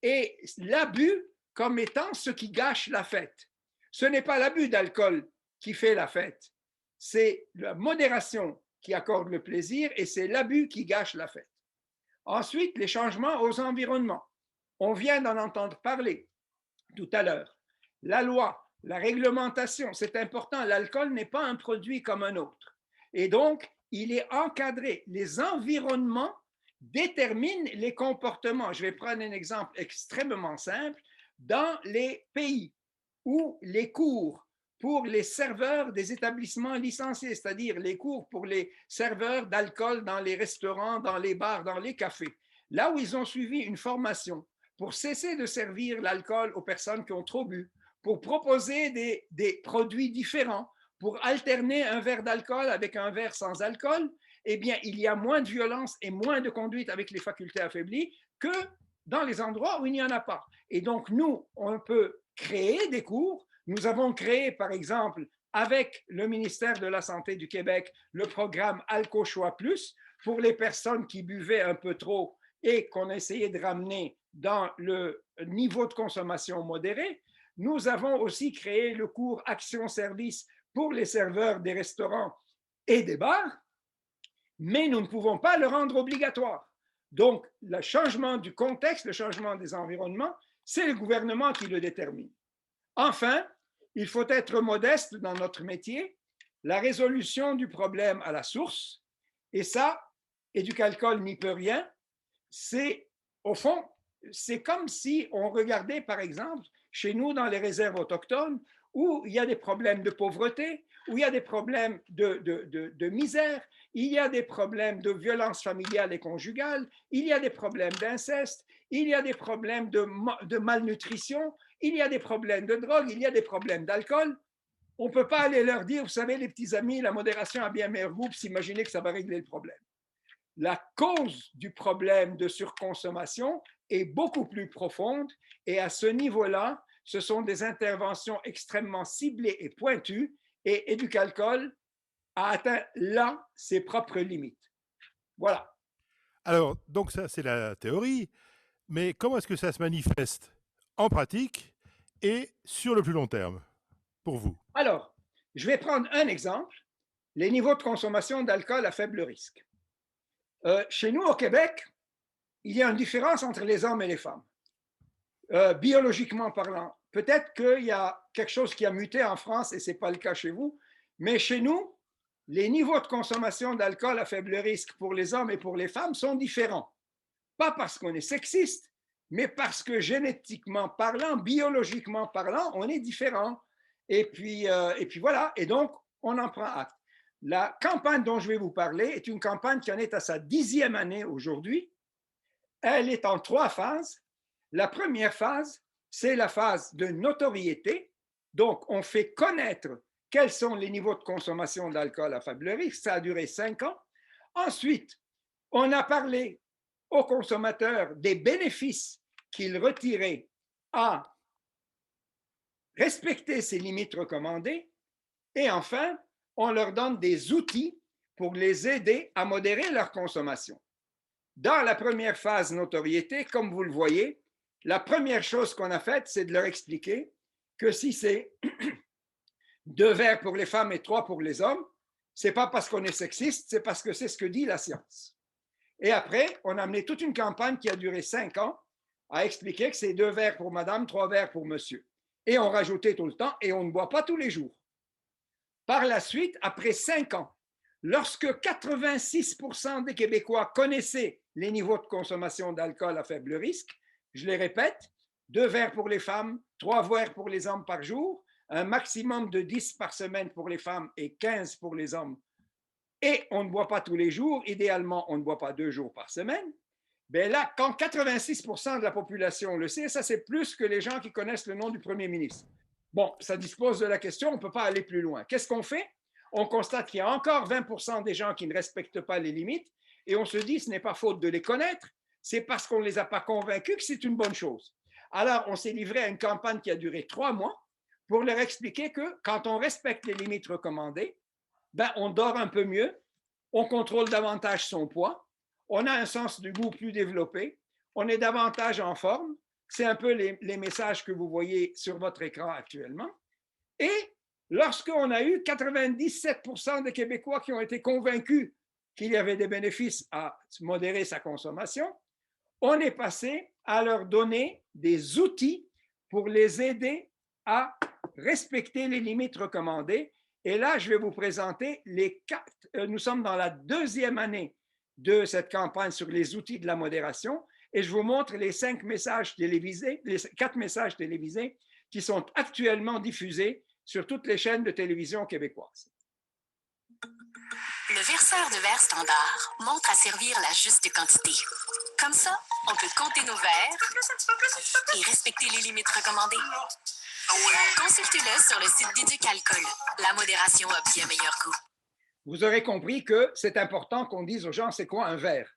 et l'abus comme étant ce qui gâche la fête. Ce n'est pas l'abus d'alcool qui fait la fête, c'est la modération qui accorde le plaisir et c'est l'abus qui gâche la fête. Ensuite, les changements aux environnements. On vient d'en entendre parler tout à l'heure. La loi, la réglementation, c'est important. L'alcool n'est pas un produit comme un autre. Et donc, il est encadré. Les environnements déterminent les comportements. Je vais prendre un exemple extrêmement simple. Dans les pays où les cours pour les serveurs des établissements licenciés, c'est-à-dire les cours pour les serveurs d'alcool dans les restaurants, dans les bars, dans les cafés, là où ils ont suivi une formation pour cesser de servir l'alcool aux personnes qui ont trop bu, pour proposer des produits différents, pour alterner un verre d'alcool avec un verre sans alcool, eh bien, il y a moins de violence et moins de conduite avec les facultés affaiblies que dans les endroits où il n'y en a pas. Et donc, nous, on peut créer des cours. Nous avons créé, par exemple, avec le ministère de la Santé du Québec, le programme Alco-Choix Plus pour les personnes qui buvaient un peu trop et qu'on essayait de ramener dans le niveau de consommation modéré. Nous avons aussi créé le cours Action-Service pour les serveurs des restaurants et des bars, mais nous ne pouvons pas le rendre obligatoire. Donc, le changement du contexte, le changement des environnements, c'est le gouvernement qui le détermine. Enfin, il faut être modeste dans notre métier. La résolution du problème à la source, et ça, Éducalcool n'y peut rien. c'est, au fond, c'est comme si on regardait, par exemple, chez nous dans les réserves autochtones, où il y a des problèmes de pauvreté, où il y a des problèmes de misère, il y a des problèmes de violence familiale et conjugale, il y a des problèmes d'inceste, il y a des problèmes de malnutrition, il y a des problèmes de drogue, il y a des problèmes d'alcool. On ne peut pas aller leur dire, vous savez, les petits amis, la modération a bien meilleur goût, s'imaginer que ça va régler le problème. La cause du problème de surconsommation est beaucoup plus profonde et à ce niveau-là, ce sont des interventions extrêmement ciblées et pointues et Éducalcool a atteint là ses propres limites. Voilà. Alors, donc ça, c'est la théorie, mais comment est-ce que ça se manifeste en pratique et sur le plus long terme, pour vous? Alors, je vais prendre un exemple, les niveaux de consommation d'alcool à faible risque. Chez nous, au Québec, il y a une différence entre les hommes et les femmes. Biologiquement parlant, peut-être qu'il y a quelque chose qui a muté en France et ce n'est pas le cas chez vous, mais chez nous, les niveaux de consommation d'alcool à faible risque pour les hommes et pour les femmes sont différents. Pas parce qu'on est sexiste, mais parce que génétiquement parlant, biologiquement parlant, on est différent. Et puis voilà, et donc on en prend acte. La campagne dont je vais vous parler est une campagne qui en est à sa 10e année aujourd'hui. Elle est en 3 phases. La première phase, c'est la phase de notoriété. Donc, on fait connaître quels sont les niveaux de consommation d'alcool à faible risque. Ça a duré 5 ans. Ensuite, on a parlé aux consommateurs des bénéfices qu'ils retiraient à respecter ces limites recommandées. Et enfin, on leur donne des outils pour les aider à modérer leur consommation. Dans la première phase notoriété, comme vous le voyez, la première chose qu'on a faite, c'est de leur expliquer que si c'est 2 verres pour les femmes et 3 pour les hommes, ce n'est pas parce qu'on est sexiste, c'est parce que c'est ce que dit la science. Et après, on a amené toute une campagne qui a duré 5 ans à expliquer que c'est 2 verres pour madame, 3 verres pour monsieur. Et on rajoutait tout le temps, et on ne boit pas tous les jours. Par la suite, après 5 ans, lorsque 86% des Québécois connaissaient les niveaux de consommation d'alcool à faible risque, je les répète, 2 verres pour les femmes, 3 verres pour les hommes par jour, un maximum de 10 par semaine pour les femmes et 15 pour les hommes. Et on ne boit pas tous les jours, idéalement, on ne boit pas 2 jours par semaine. Bien là, quand 86% de la population le sait, ça c'est plus que les gens qui connaissent le nom du premier ministre. Bon, ça dispose de la question, on ne peut pas aller plus loin. Qu'est-ce qu'on fait? On constate qu'il y a encore 20% des gens qui ne respectent pas les limites et on se dit ce n'est pas faute de les connaître, c'est parce qu'on ne les a pas convaincus que c'est une bonne chose. Alors, on s'est livré à une campagne qui a duré 3 mois pour leur expliquer que quand on respecte les limites recommandées, ben, on dort un peu mieux, on contrôle davantage son poids, on a un sens du goût plus développé, on est davantage en forme. C'est un peu les messages que vous voyez sur votre écran actuellement. Et lorsqu'on a eu 97% des Québécois qui ont été convaincus qu'il y avait des bénéfices à modérer sa consommation, on est passé à leur donner des outils pour les aider à respecter les limites recommandées. Et là, je vais vous présenter les 4. Nous sommes dans la 2e année de cette campagne sur les outils de la modération et je vous montre les 5 messages télévisés, les 4 messages télévisés qui sont actuellement diffusés sur toutes les chaînes de télévision québécoises. Le verseur de verre standard montre à servir la juste quantité. Comme ça, on peut compter nos verres et respecter les limites recommandées. Consultez-le sur le site d'Éducalcool. La modération a bien meilleur goût. Vous aurez compris que c'est important qu'on dise aux gens c'est quoi un verre.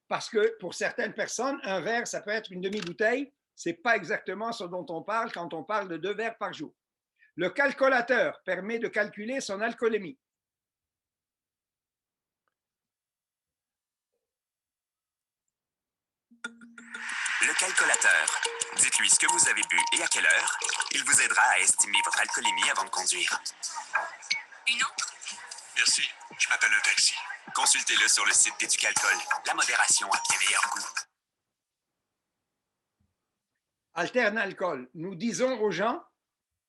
Parce que pour certaines personnes, un verre, ça peut être une demi-bouteille. Ce n'est pas exactement ce dont on parle quand on parle de 2 verres par jour. Le calculateur permet de calculer son alcoolémie. Le calculateur. Dites-lui ce que vous avez bu et à quelle heure. Il vous aidera à estimer votre alcoolémie avant de conduire. Une autre? Merci, je m'appelle un taxi. Consultez-le sur le site d'Éducalcool. La modération a bien meilleur goût. Alternalcool. Nous disons aux gens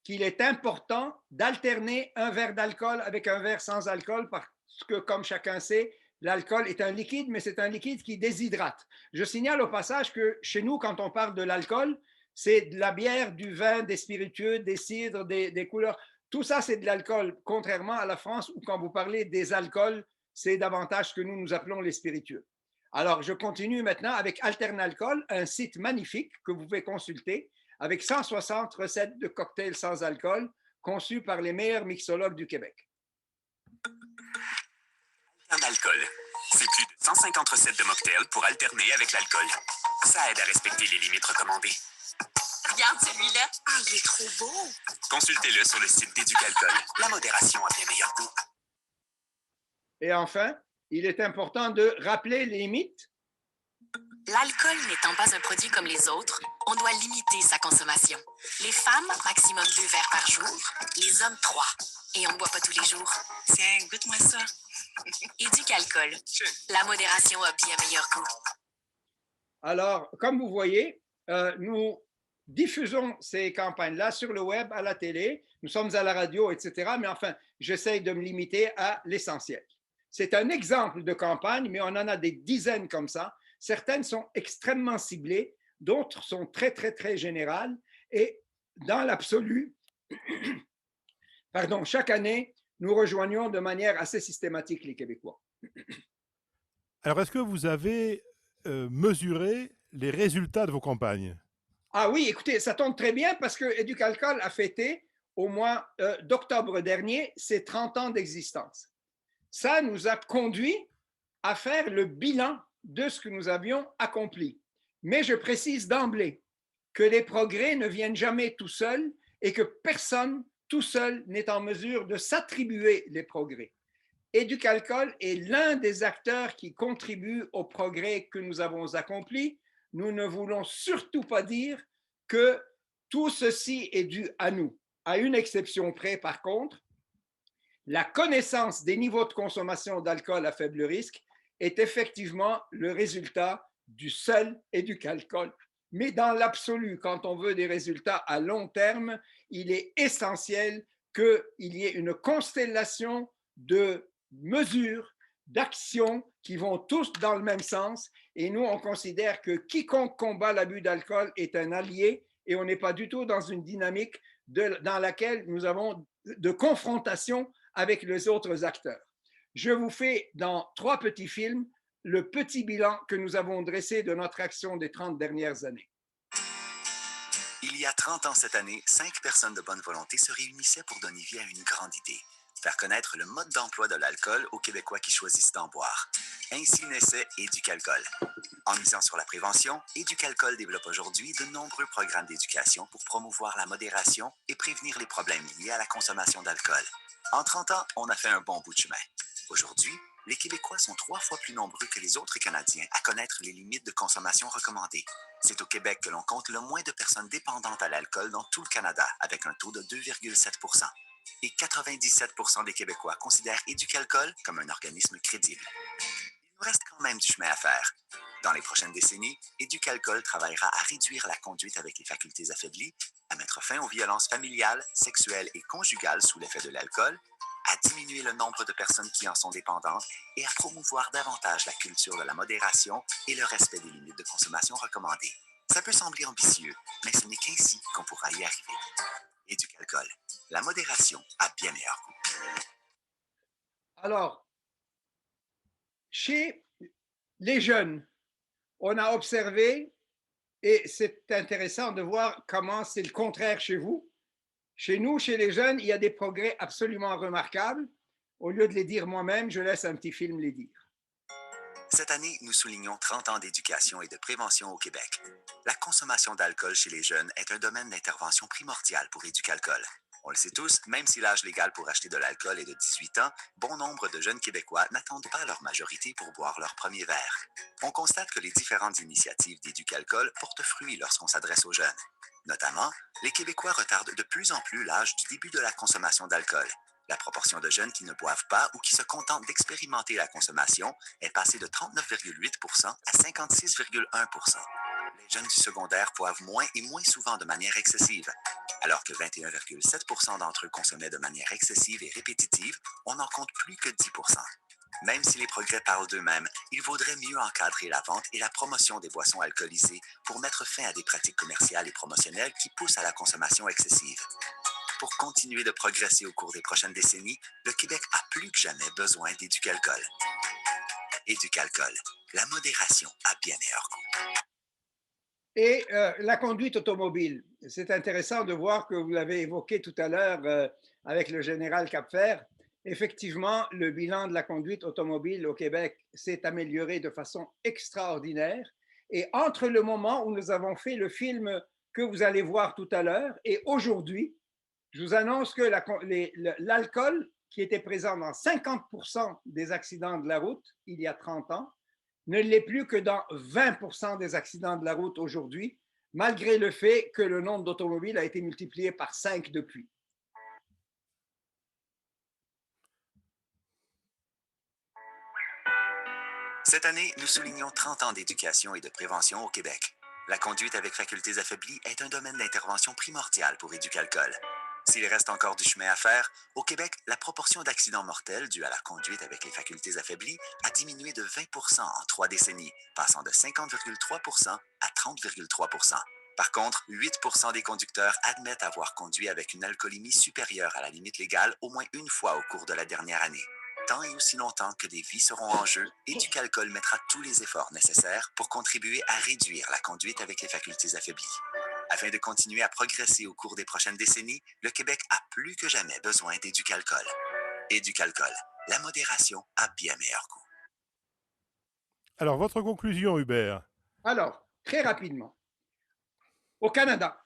qu'il est important d'alterner un verre d'alcool avec un verre sans alcool parce que, comme chacun sait, l'alcool est un liquide, mais c'est un liquide qui déshydrate. Je signale au passage que chez nous, quand on parle de l'alcool, c'est de la bière, du vin, des spiritueux, des cidres, des couleurs. Tout ça, c'est de l'alcool, contrairement à la France où quand vous parlez des alcools, c'est davantage ce que nous appelons les spiritueux. Alors, je continue maintenant avec Alternalcool, un site magnifique que vous pouvez consulter avec 160 recettes de cocktails sans alcool conçues par les meilleurs mixologues du Québec. Un alcool. C'est plus de 150 recettes de mocktails pour alterner avec l'alcool. Ça aide à respecter les limites recommandées. Regarde celui-là. Ah, il est trop beau. Consultez-le sur le site d'Éducalcool. La modération a bien meilleur goût. Et enfin, il est important de rappeler les limites. L'alcool n'étant pas un produit comme les autres, on doit limiter sa consommation. Les femmes, maximum 2 verres par jour. Les hommes, 3. Et on ne boit pas tous les jours. Tiens, goûte-moi ça. Éducalcool. La modération a bien meilleur goût. Alors, comme vous voyez, nous diffusons ces campagnes-là sur le web, à la télé, nous sommes à la radio, etc. Mais enfin, j'essaye de me limiter à l'essentiel. C'est un exemple de campagne, mais on en a des dizaines comme ça. Certaines sont extrêmement ciblées, d'autres sont très, très, très générales. Et dans l'absolu, pardon, chaque année, nous rejoignons de manière assez systématique les Québécois. Alors, est-ce que vous avez mesuré les résultats de vos campagnes? Ah oui, écoutez, ça tombe très bien parce que Éducalcool a fêté au mois d'octobre dernier ses 30 ans d'existence. Ça nous a conduit à faire le bilan de ce que nous avions accompli. Mais je précise d'emblée que les progrès ne viennent jamais tout seuls et que personne tout seul n'est en mesure de s'attribuer les progrès. Éducalcool est l'un des acteurs qui contribuent au progrès que nous avons accompli. Nous ne voulons surtout pas dire que tout ceci est dû à nous. À une exception près, par contre, la connaissance des niveaux de consommation d'alcool à faible risque est effectivement le résultat du seul Éducalcool. Mais dans l'absolu, quand on veut des résultats à long terme, il est essentiel qu'il y ait une constellation de mesures, d'actions qui vont tous dans le même sens. Et nous, on considère que quiconque combat l'abus d'alcool est un allié et on n'est pas du tout dans une dynamique dans laquelle nous avons de confrontation avec les autres acteurs. Je vous fais dans 3 petits films le petit bilan que nous avons dressé de notre action des 30 dernières années. Il y a 30 ans cette année, 5 personnes de bonne volonté se réunissaient pour donner vie à une grande idée. Faire connaître le mode d'emploi de l'alcool aux Québécois qui choisissent d'en boire. Ainsi naissait Éducalcool. En misant sur la prévention, Éducalcool développe aujourd'hui de nombreux programmes d'éducation pour promouvoir la modération et prévenir les problèmes liés à la consommation d'alcool. En 30 ans, on a fait un bon bout de chemin. Aujourd'hui, les Québécois sont 3 fois plus nombreux que les autres Canadiens à connaître les limites de consommation recommandées. C'est au Québec que l'on compte le moins de personnes dépendantes à l'alcool dans tout le Canada, avec un taux de 2,7 %. Et 97% des Québécois considèrent Éducalcool comme un organisme crédible. Il nous reste quand même du chemin à faire. Dans les prochaines décennies, Éducalcool travaillera à réduire la conduite avec les facultés affaiblies, à mettre fin aux violences familiales, sexuelles et conjugales sous l'effet de l'alcool, à diminuer le nombre de personnes qui en sont dépendantes et à promouvoir davantage la culture de la modération et le respect des limites de consommation recommandées. Ça peut sembler ambitieux, mais ce n'est qu'ainsi qu'on pourra y arriver. Éducalcool. La modération a bien meilleur goût. Alors, chez les jeunes, on a observé, et c'est intéressant de voir comment c'est le contraire chez vous. Chez nous, chez les jeunes, il y a des progrès absolument remarquables. Au lieu de les dire moi-même, je laisse un petit film les dire. Cette année, nous soulignons 30 ans d'éducation et de prévention au Québec. La consommation d'alcool chez les jeunes est un domaine d'intervention primordial pour Éducalcool. On le sait tous, même si l'âge légal pour acheter de l'alcool est de 18 ans, bon nombre de jeunes Québécois n'attendent pas leur majorité pour boire leur premier verre. On constate que les différentes initiatives d'Éducalcool portent fruit lorsqu'on s'adresse aux jeunes. Notamment, les Québécois retardent de plus en plus l'âge du début de la consommation d'alcool. La proportion de jeunes qui ne boivent pas ou qui se contentent d'expérimenter la consommation est passée de 39,8 % à 56,1 %. Les jeunes du secondaire boivent moins et moins souvent de manière excessive. Alors que 21,7 % d'entre eux consommaient de manière excessive et répétitive, on n'en compte plus que 10 %. Même si les progrès parlent d'eux-mêmes, il vaudrait mieux encadrer la vente et la promotion des boissons alcoolisées pour mettre fin à des pratiques commerciales et promotionnelles qui poussent à la consommation excessive. Pour continuer de progresser au cours des prochaines décennies, le Québec a plus que jamais besoin d'Éducalcool. Éducalcool, la modération a bien meilleur goût. Et la conduite automobile, c'est intéressant de voir que vous l'avez évoqué tout à l'heure avec le général Capfer. Effectivement, le bilan de la conduite automobile au Québec s'est amélioré de façon extraordinaire. Et entre le moment où nous avons fait le film que vous allez voir tout à l'heure et aujourd'hui, je vous annonce que l'alcool, qui était présent dans 50% des accidents de la route il y a 30 ans, ne l'est plus que dans 20% des accidents de la route aujourd'hui, malgré le fait que le nombre d'automobiles a été multiplié par 5 depuis. Cette année, nous soulignons 30 ans d'éducation et de prévention au Québec. La conduite avec facultés affaiblies est un domaine d'intervention primordial pour Éducalcool. S'il reste encore du chemin à faire, au Québec, la proportion d'accidents mortels dus à la conduite avec les facultés affaiblies a diminué de 20% en 3 décennies, passant de 50,3% à 30,3%. Par contre, 8% des conducteurs admettent avoir conduit avec une alcoolémie supérieure à la limite légale au moins une fois au cours de la dernière année. Tant et aussi longtemps que des vies seront en jeu, Éducalcool mettra tous les efforts nécessaires pour contribuer à réduire la conduite avec les facultés affaiblies. Afin de continuer à progresser au cours des prochaines décennies, le Québec a plus que jamais besoin d'Éducalcool. Éducalcool, la modération a bien meilleur goût. Alors, votre conclusion, Hubert? Alors, très rapidement, au Canada,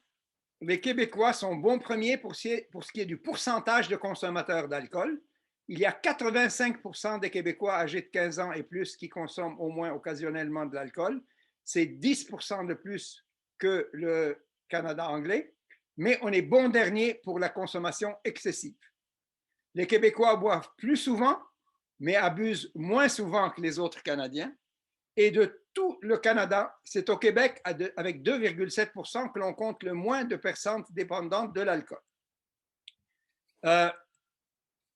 les Québécois sont bons premiers pour ce qui est du pourcentage de consommateurs d'alcool. Il y a 85% des Québécois âgés de 15 ans et plus qui consomment au moins occasionnellement de l'alcool. C'est 10% de plus que le Canada anglais, mais on est bon dernier pour la consommation excessive. Les Québécois boivent plus souvent, mais abusent moins souvent que les autres Canadiens. Et de tout le Canada, c'est au Québec, avec 2,7%, que l'on compte le moins de personnes dépendantes de l'alcool.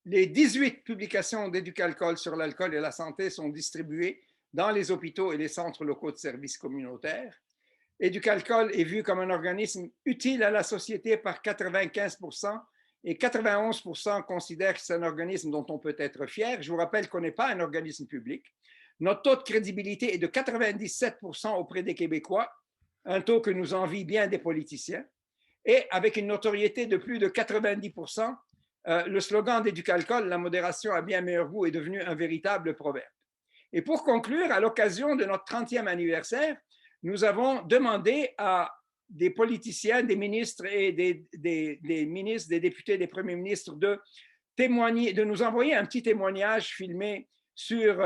Les 18 publications d'Éducalcool sur l'alcool et la santé sont distribuées dans les hôpitaux et les centres locaux de services communautaires. Éducalcool est vu comme un organisme utile à la société par 95% et 91% considèrent que c'est un organisme dont on peut être fier. Je vous rappelle qu'on n'est pas un organisme public. Notre taux de crédibilité est de 97% auprès des Québécois, un taux que nous envient bien des politiciens. Et avec une notoriété de plus de 90%, le slogan d'Éducalcool, la modération a bien meilleur goût, est devenu un véritable proverbe. Et pour conclure, à l'occasion de notre 30e anniversaire, nous avons demandé à des politiciens, des ministres et des ministres, des députés, des premiers ministres de témoigner, de nous envoyer un petit témoignage filmé sur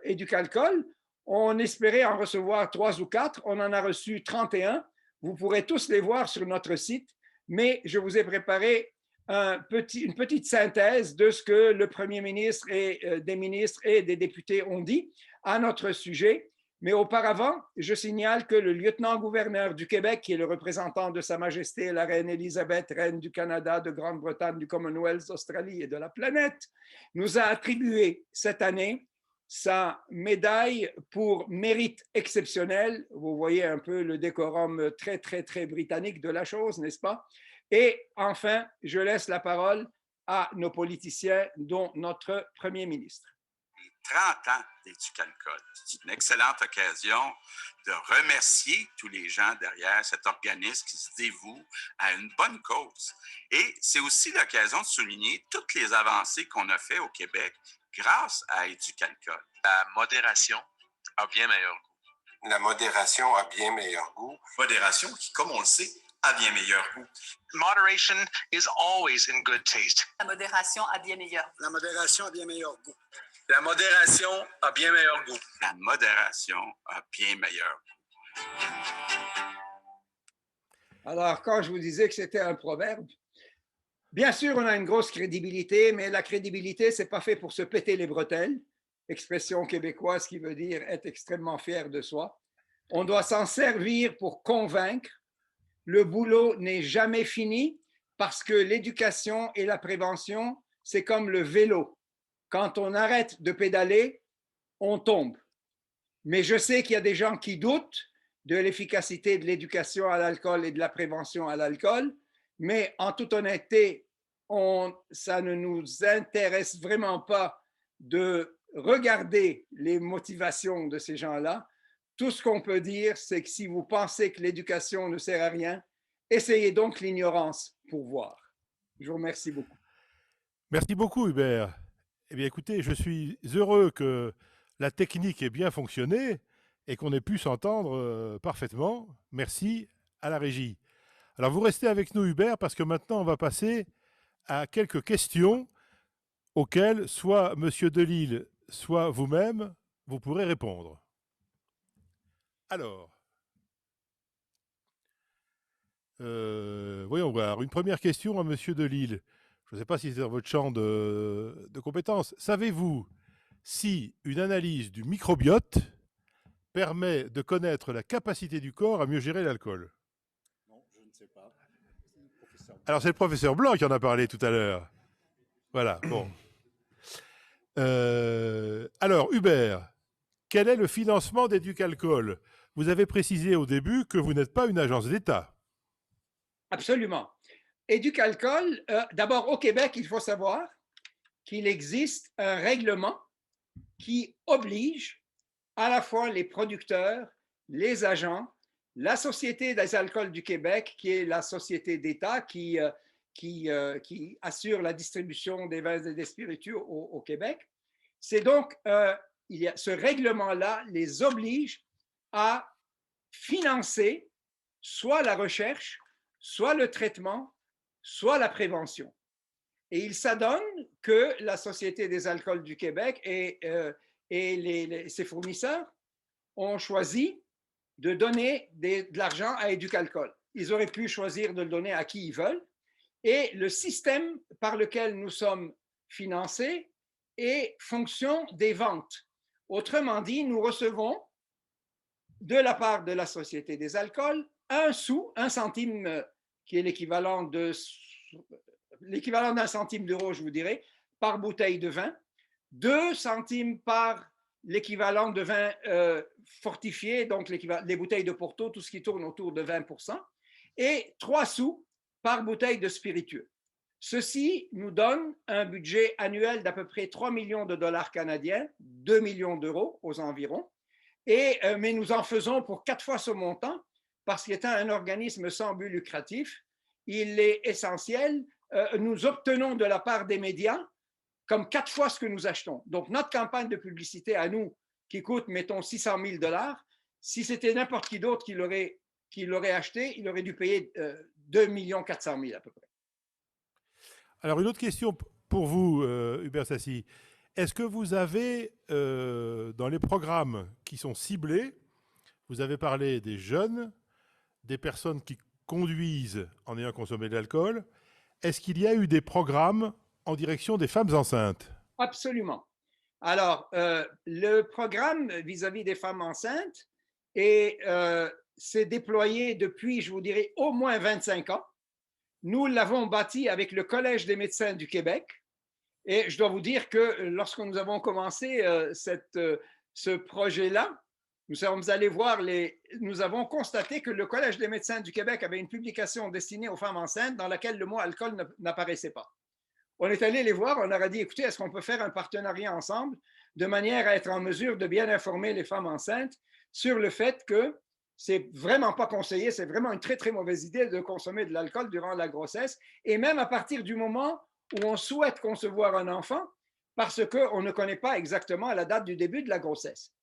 Éducalcool. On espérait en recevoir 3 ou 4, on en a reçu 31. Vous pourrez tous les voir sur notre site, mais je vous ai préparé une petite synthèse de ce que le Premier ministre et des ministres et des députés ont dit à notre sujet. Mais auparavant, je signale que le lieutenant-gouverneur du Québec, qui est le représentant de Sa Majesté la Reine Élisabeth, Reine du Canada, de Grande-Bretagne, du Commonwealth, d'Australie et de la planète, nous a attribué cette année sa médaille pour mérite exceptionnel. Vous voyez un peu le décorum très, très, très britannique de la chose, n'est-ce pas? Et enfin, je laisse la parole à nos politiciens, dont notre Premier ministre. 30 ans d'Éducalcool. C'est une excellente occasion de remercier tous les gens derrière cet organisme qui se dévoue à une bonne cause. Et c'est aussi l'occasion de souligner toutes les avancées qu'on a faites au Québec grâce à Éducalcool. La modération a bien meilleur goût. La modération a bien meilleur goût. Modération qui, comme on le sait, a bien meilleur goût. Moderation is always in good taste. La modération a bien meilleur goût. La modération a bien meilleur goût. La modération a bien meilleur goût. La modération a bien meilleur goût. Alors, quand je vous disais que c'était un proverbe, bien sûr, on a une grosse crédibilité, mais la crédibilité, ce n'est pas fait pour se péter les bretelles, expression québécoise qui veut dire être extrêmement fier de soi. On doit s'en servir pour convaincre. Le boulot n'est jamais fini parce que l'éducation et la prévention, c'est comme le vélo. quand on arrête de pédaler, on tombe. Mais je sais qu'il y a des gens qui doutent de l'efficacité de l'éducation à l'alcool et de la prévention à l'alcool, mais en toute honnêteté, ça ne nous intéresse vraiment pas de regarder les motivations de ces gens-là. Tout ce qu'on peut dire, c'est que si vous pensez que l'éducation ne sert à rien, essayez donc l'ignorance pour voir. Je vous remercie beaucoup. Merci beaucoup, Hubert. Eh bien, écoutez, je suis heureux que la technique ait bien fonctionné et qu'on ait pu s'entendre parfaitement. Merci à la régie. Alors, vous restez avec nous, Hubert, parce que maintenant, on va passer à quelques questions auxquelles soit M. Delisle, soit vous-même, vous pourrez répondre. Alors, voyons voir. Une première question à M. Delisle. Je ne sais pas si c'est dans votre champ de compétences. Savez-vous si une analyse du microbiote permet de connaître la capacité du corps à mieux gérer l'alcool? Non, je ne sais pas. Alors, c'est le professeur Blanc qui en a parlé tout à l'heure. Voilà, bon. Alors, Hubert, quel est le financement d'Éducalcool? Vous avez précisé au début que vous n'êtes pas une agence d'État. Absolument. Éducalcool, d'abord au Québec, il faut savoir qu'il existe un règlement qui oblige à la fois les producteurs, les agents, la Société des alcools du Québec, qui est la société d'État qui assure la distribution des vins et des spiritueux au Québec. C'est donc, ce règlement-là les oblige à financer soit la recherche, soit le traitement, soit la prévention. Et il s'adonne que la Société des alcools du Québec et ses fournisseurs ont choisi de donner de l'argent à Éducalcool. Ils auraient pu choisir de le donner à qui ils veulent. Et le système par lequel nous sommes financés est fonction des ventes. Autrement dit, nous recevons de la part de la Société des alcools un centime qui est l'équivalent d'un centime d'euro, je vous dirais, par bouteille de vin, 2 centimes par l'équivalent de vin fortifié, donc les bouteilles de Porto, tout ce qui tourne autour de 20%, et 3 sous par bouteille de spiritueux. Ceci nous donne un budget annuel d'à peu près 3 millions de dollars canadiens, 2 millions d'euros aux environs, mais nous en faisons pour 4 fois ce montant, parce qu'étant un organisme sans but lucratif, il est essentiel, nous obtenons de la part des médias comme 4 fois ce que nous achetons. Donc, notre campagne de publicité à nous, qui coûte, mettons, 600 000 $, si c'était n'importe qui d'autre qui l'aurait acheté, il aurait dû payer 2 400 000 à peu près. Alors, une autre question pour vous, Hubert Sassi. Est-ce que vous avez, dans les programmes qui sont ciblés, vous avez parlé des jeunes, des personnes qui conduisent en ayant consommé de l'alcool. Est-ce qu'il y a eu des programmes en direction des femmes enceintes? Absolument. Alors, le programme vis-à-vis des femmes enceintes s'est déployé depuis, je vous dirais, au moins 25 ans. Nous l'avons bâti avec le Collège des médecins du Québec. Et je dois vous dire que lorsque nous avons commencé ce projet-là, nous sommes allés voir nous avons constaté que le Collège des médecins du Québec avait une publication destinée aux femmes enceintes dans laquelle le mot alcool n'apparaissait pas. On est allé les voir, on leur a dit, écoutez, est-ce qu'on peut faire un partenariat ensemble de manière à être en mesure de bien informer les femmes enceintes sur le fait que c'est vraiment pas conseillé, c'est vraiment une très, très mauvaise idée de consommer de l'alcool durant la grossesse, et même à partir du moment où on souhaite concevoir un enfant, parce qu'on ne connaît pas exactement la date du début de la grossesse.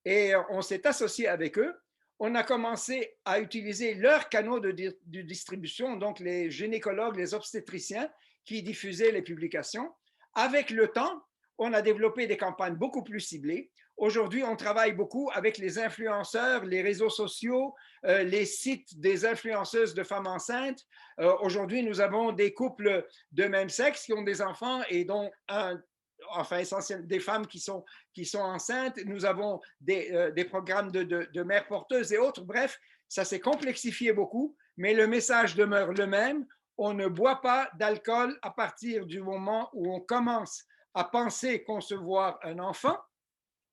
Et on s'est associé avec eux. On a commencé à utiliser leurs canaux de distribution, donc les gynécologues, les obstétriciens qui diffusaient les publications. Avec le temps, on a développé des campagnes beaucoup plus ciblées. Aujourd'hui, on travaille beaucoup avec les influenceurs, les réseaux sociaux, les sites des influenceuses de femmes enceintes. Aujourd'hui, nous avons des couples de même sexe qui ont des enfants et dont essentiellement des femmes qui sont enceintes. Nous avons des programmes de mères porteuses et autres. Bref, ça s'est complexifié beaucoup, mais le message demeure le même. On ne boit pas d'alcool à partir du moment où on commence à penser concevoir un enfant.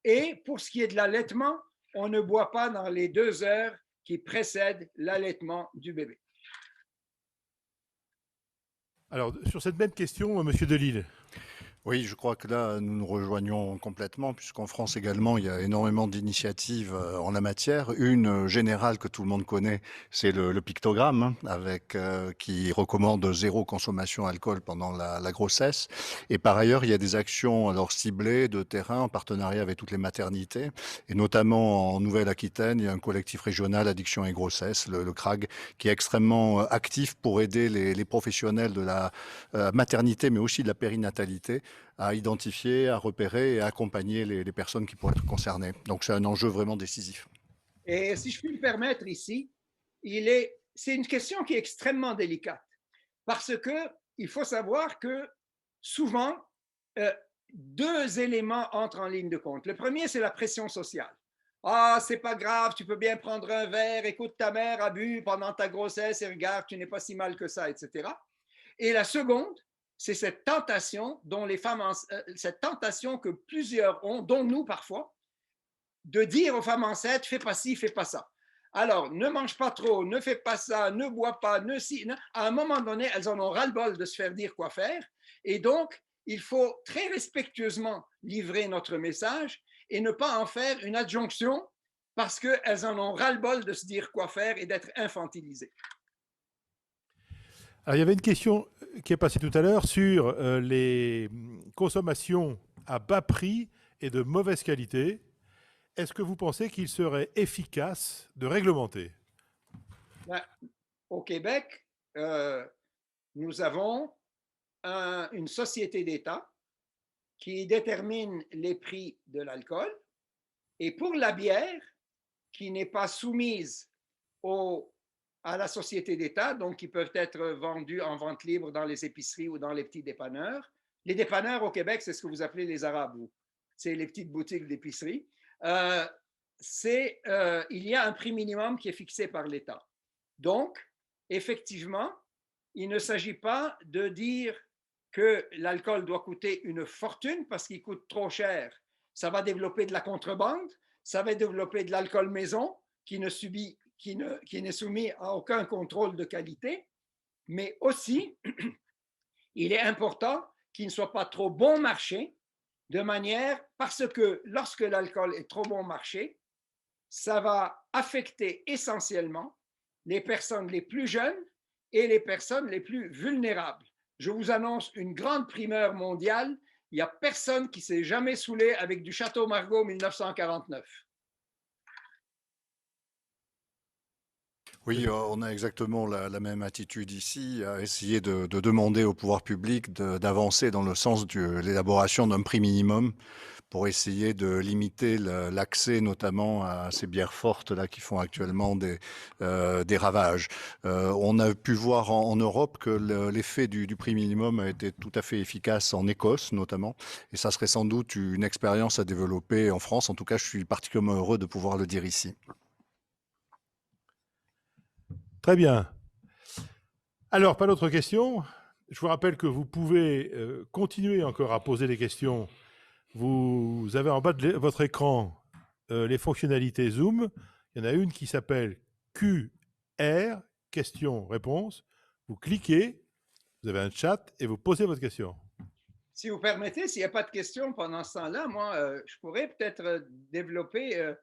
Et pour ce qui est de l'allaitement, on ne boit pas dans les 2 heures qui précèdent l'allaitement du bébé. Alors, sur cette même question, Monsieur Delisle. Oui, je crois que là, nous nous rejoignons complètement, puisqu'en France également, il y a énormément d'initiatives en la matière. Une générale que tout le monde connaît, c'est le pictogramme, hein, avec, qui recommande 0 consommation d'alcool pendant la grossesse. Et par ailleurs, il y a des actions alors ciblées de terrain en partenariat avec toutes les maternités. Et notamment en Nouvelle-Aquitaine, il y a un collectif régional Addiction et Grossesse, le CRAG, qui est extrêmement actif pour aider les professionnels de la maternité, mais aussi de la périnatalité, à identifier, à repérer et à accompagner les personnes qui pourraient être concernées. Donc c'est un enjeu vraiment décisif. Et si je puis me permettre ici, c'est une question qui est extrêmement délicate parce qu'il faut savoir que souvent, 2 éléments entrent en ligne de compte. Le premier, c'est la pression sociale. Ah, c'est pas grave, tu peux bien prendre un verre, écoute ta mère a bu pendant ta grossesse et regarde, tu n'es pas si mal que ça, etc. Et la seconde, c'est cette tentation dont les femmes, cette tentation que plusieurs ont, dont nous parfois, de dire aux femmes enceintes, fais pas ci, fais pas ça. Alors, ne mange pas trop, ne fais pas ça, ne bois pas, ne si. Ne. À un moment donné, elles en ont ras-le-bol de se faire dire quoi faire. Et donc, il faut très respectueusement livrer notre message et ne pas en faire une adjonction parce qu'elles en ont ras-le-bol de se dire quoi faire et d'être infantilisées. Alors, il y avait une question qui est passée tout à l'heure sur les consommations à bas prix et de mauvaise qualité. Est-ce que vous pensez qu'il serait efficace de réglementer? Au Québec, nous avons une société d'État qui détermine les prix de l'alcool. Et pour la bière, qui n'est pas soumise à la société d'État, donc qui peuvent être vendus en vente libre dans les épiceries ou dans les petits dépanneurs. Les dépanneurs au Québec, c'est ce que vous appelez les Arabes, vous. C'est les petites boutiques d'épicerie. Il y a un prix minimum qui est fixé par l'État. Donc, effectivement, il ne s'agit pas de dire que l'alcool doit coûter une fortune parce qu'il coûte trop cher. Ça va développer de la contrebande, ça va développer de l'alcool maison qui n'est soumis à aucun contrôle de qualité, mais aussi, il est important qu'il ne soit pas trop bon marché, de manière, parce que lorsque l'alcool est trop bon marché, ça va affecter essentiellement les personnes les plus jeunes et les personnes les plus vulnérables. Je vous annonce une grande primeur mondiale, il n'y a personne qui s'est jamais saoulé avec du Château Margaux 1949. Oui, on a exactement la même attitude ici, à essayer de demander au pouvoir public d'avancer dans le sens de l'élaboration d'un prix minimum pour essayer de limiter l'accès notamment à ces bières fortes là qui font actuellement des ravages. On a pu voir en Europe que l'effet du prix minimum a été tout à fait efficace en Écosse notamment, et ça serait sans doute une expérience à développer en France. En tout cas, je suis particulièrement heureux de pouvoir le dire ici. Très bien. Alors, pas d'autres questions. Je vous rappelle que vous pouvez continuer encore à poser des questions. Vous avez en bas de votre écran les fonctionnalités Zoom. Il y en a une qui s'appelle QR, question-réponse. Vous cliquez, vous avez un chat et vous posez votre question. Si vous permettez, s'il n'y a pas de questions pendant ce temps-là, moi, je pourrais peut-être développer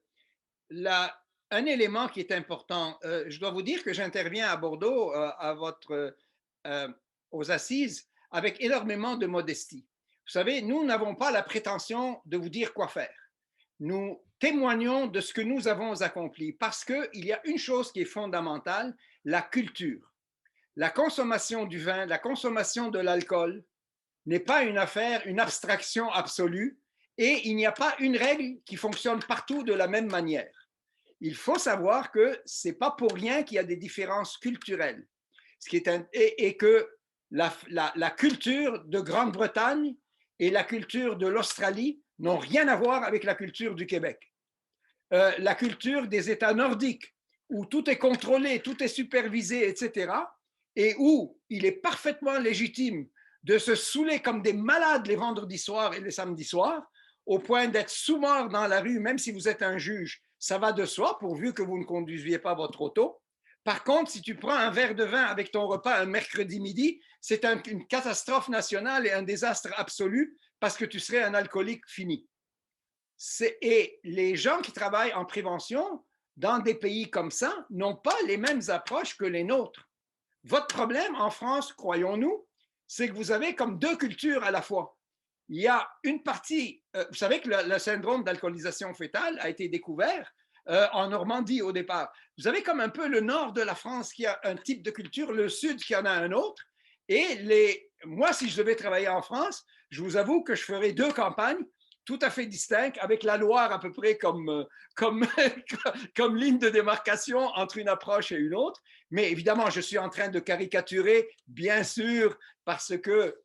un élément qui est important. Je dois vous dire que j'interviens à Bordeaux aux assises avec énormément de modestie. Vous savez, nous n'avons pas la prétention de vous dire quoi faire. Nous témoignons de ce que nous avons accompli parce qu'il y a une chose qui est fondamentale, la culture. La consommation du vin, la consommation de l'alcool n'est pas une affaire, une abstraction absolue et il n'y a pas une règle qui fonctionne partout de la même manière. Il faut savoir que ce n'est pas pour rien qu'il y a des différences culturelles. Et que la culture de Grande-Bretagne et la culture de l'Australie n'ont rien à voir avec la culture du Québec. La culture des États nordiques, où tout est contrôlé, tout est supervisé, etc., et où il est parfaitement légitime de se saouler comme des malades les vendredis soirs et les samedis soirs, au point d'être sous-mort dans la rue, même si vous êtes un juge, ça va de soi, pourvu que vous ne conduisiez pas votre auto. Par contre, si tu prends un verre de vin avec ton repas un mercredi midi, c'est une catastrophe nationale et un désastre absolu parce que tu serais un alcoolique fini. Et les gens qui travaillent en prévention dans des pays comme ça n'ont pas les mêmes approches que les nôtres. Votre problème en France, croyons-nous, c'est que vous avez comme deux cultures à la fois. Il y a une partie, vous savez que le syndrome d'alcoolisation fœtale a été découvert en Normandie au départ. Vous avez comme un peu le nord de la France qui a un type de culture, le sud qui en a un autre. Et moi, si je devais travailler en France, je vous avoue que je ferais deux campagnes tout à fait distinctes, avec la Loire à peu près comme ligne de démarcation entre une approche et une autre. Mais évidemment, je suis en train de caricaturer, bien sûr, parce que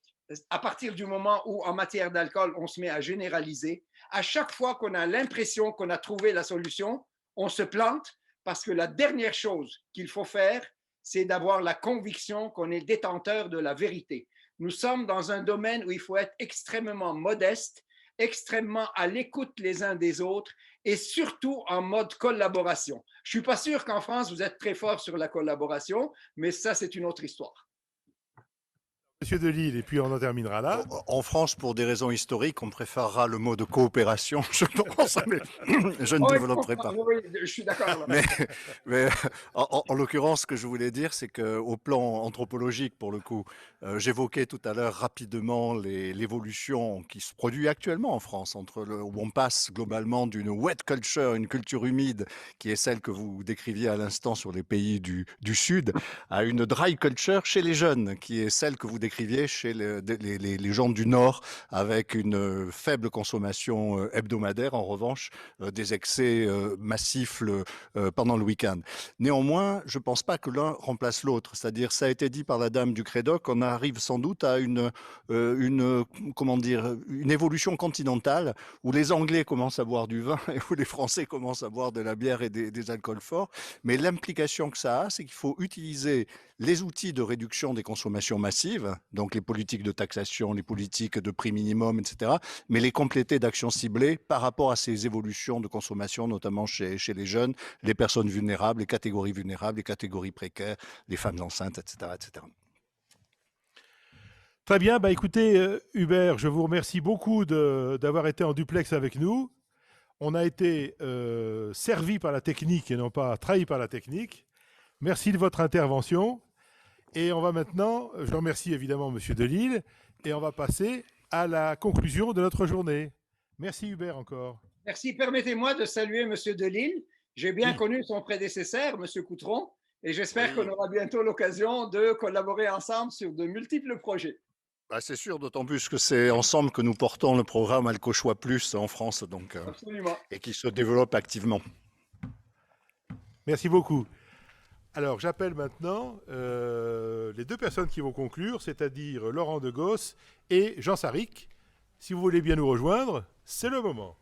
à partir du moment où, en matière d'alcool, on se met à généraliser, à chaque fois qu'on a l'impression qu'on a trouvé la solution, on se plante parce que la dernière chose qu'il faut faire, c'est d'avoir la conviction qu'on est détenteur de la vérité. Nous sommes dans un domaine où il faut être extrêmement modeste, extrêmement à l'écoute les uns des autres et surtout en mode collaboration. Je ne suis pas sûr qu'en France, vous êtes très fort sur la collaboration, mais ça, c'est une autre histoire. Monsieur Delisle, et puis on en terminera là. En France, pour des raisons historiques, on préférera le mot de coopération, je pense, mais je ne développerai pas. Oui, je suis d'accord. Mais en l'occurrence, ce que je voulais dire, c'est qu'au plan anthropologique, pour le coup, j'évoquais tout à l'heure rapidement l'évolution qui se produit actuellement en France, où on passe globalement d'une wet culture, une culture humide, qui est celle que vous décriviez à l'instant sur les pays du Sud, à une dry culture chez les jeunes, qui est celle que vous décriviez chez les gens du Nord, avec une faible consommation hebdomadaire, en revanche, des excès massifs pendant le week-end. Néanmoins, je ne pense pas que l'un remplace l'autre. C'est-à-dire, ça a été dit par la dame du Crédoc, on arrive sans doute à une évolution continentale où les Anglais commencent à boire du vin et où les Français commencent à boire de la bière et des alcools forts. Mais l'implication que ça a, c'est qu'il faut utiliser les outils de réduction des consommations massives, donc les politiques de taxation, les politiques de prix minimum, etc., mais les compléter d'actions ciblées par rapport à ces évolutions de consommation, notamment chez les jeunes, les personnes vulnérables, les catégories précaires, les femmes enceintes, etc., etc. Très bien, écoutez, Hubert, je vous remercie beaucoup d'avoir été en duplex avec nous. On a été servi par la technique et non pas trahi par la technique. Merci de votre intervention. Et on va maintenant, je remercie évidemment M. Delisle, et on va passer à la conclusion de notre journée. Merci Hubert encore. Merci. Permettez-moi de saluer M. Delisle. J'ai bien connu son prédécesseur, M. Coutron, et j'espère qu'on aura bientôt l'occasion de collaborer ensemble sur de multiples projets. C'est sûr, d'autant plus que c'est ensemble que nous portons le programme Alcochois Plus en France, donc, et qui se développe activement. Merci beaucoup. Alors, j'appelle maintenant les deux personnes qui vont conclure, c'est-à-dire Laurent de Gosse et Jean Saric. Si vous voulez bien nous rejoindre, c'est le moment.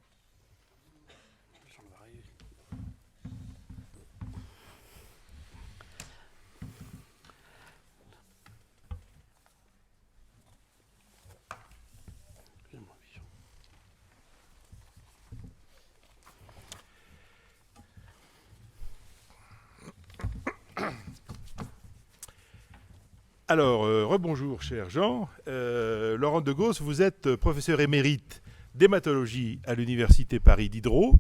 Alors, rebonjour, cher Jean. Laurent de Gosse, vous êtes professeur émérite d'hématologie à l'Université Paris Diderot.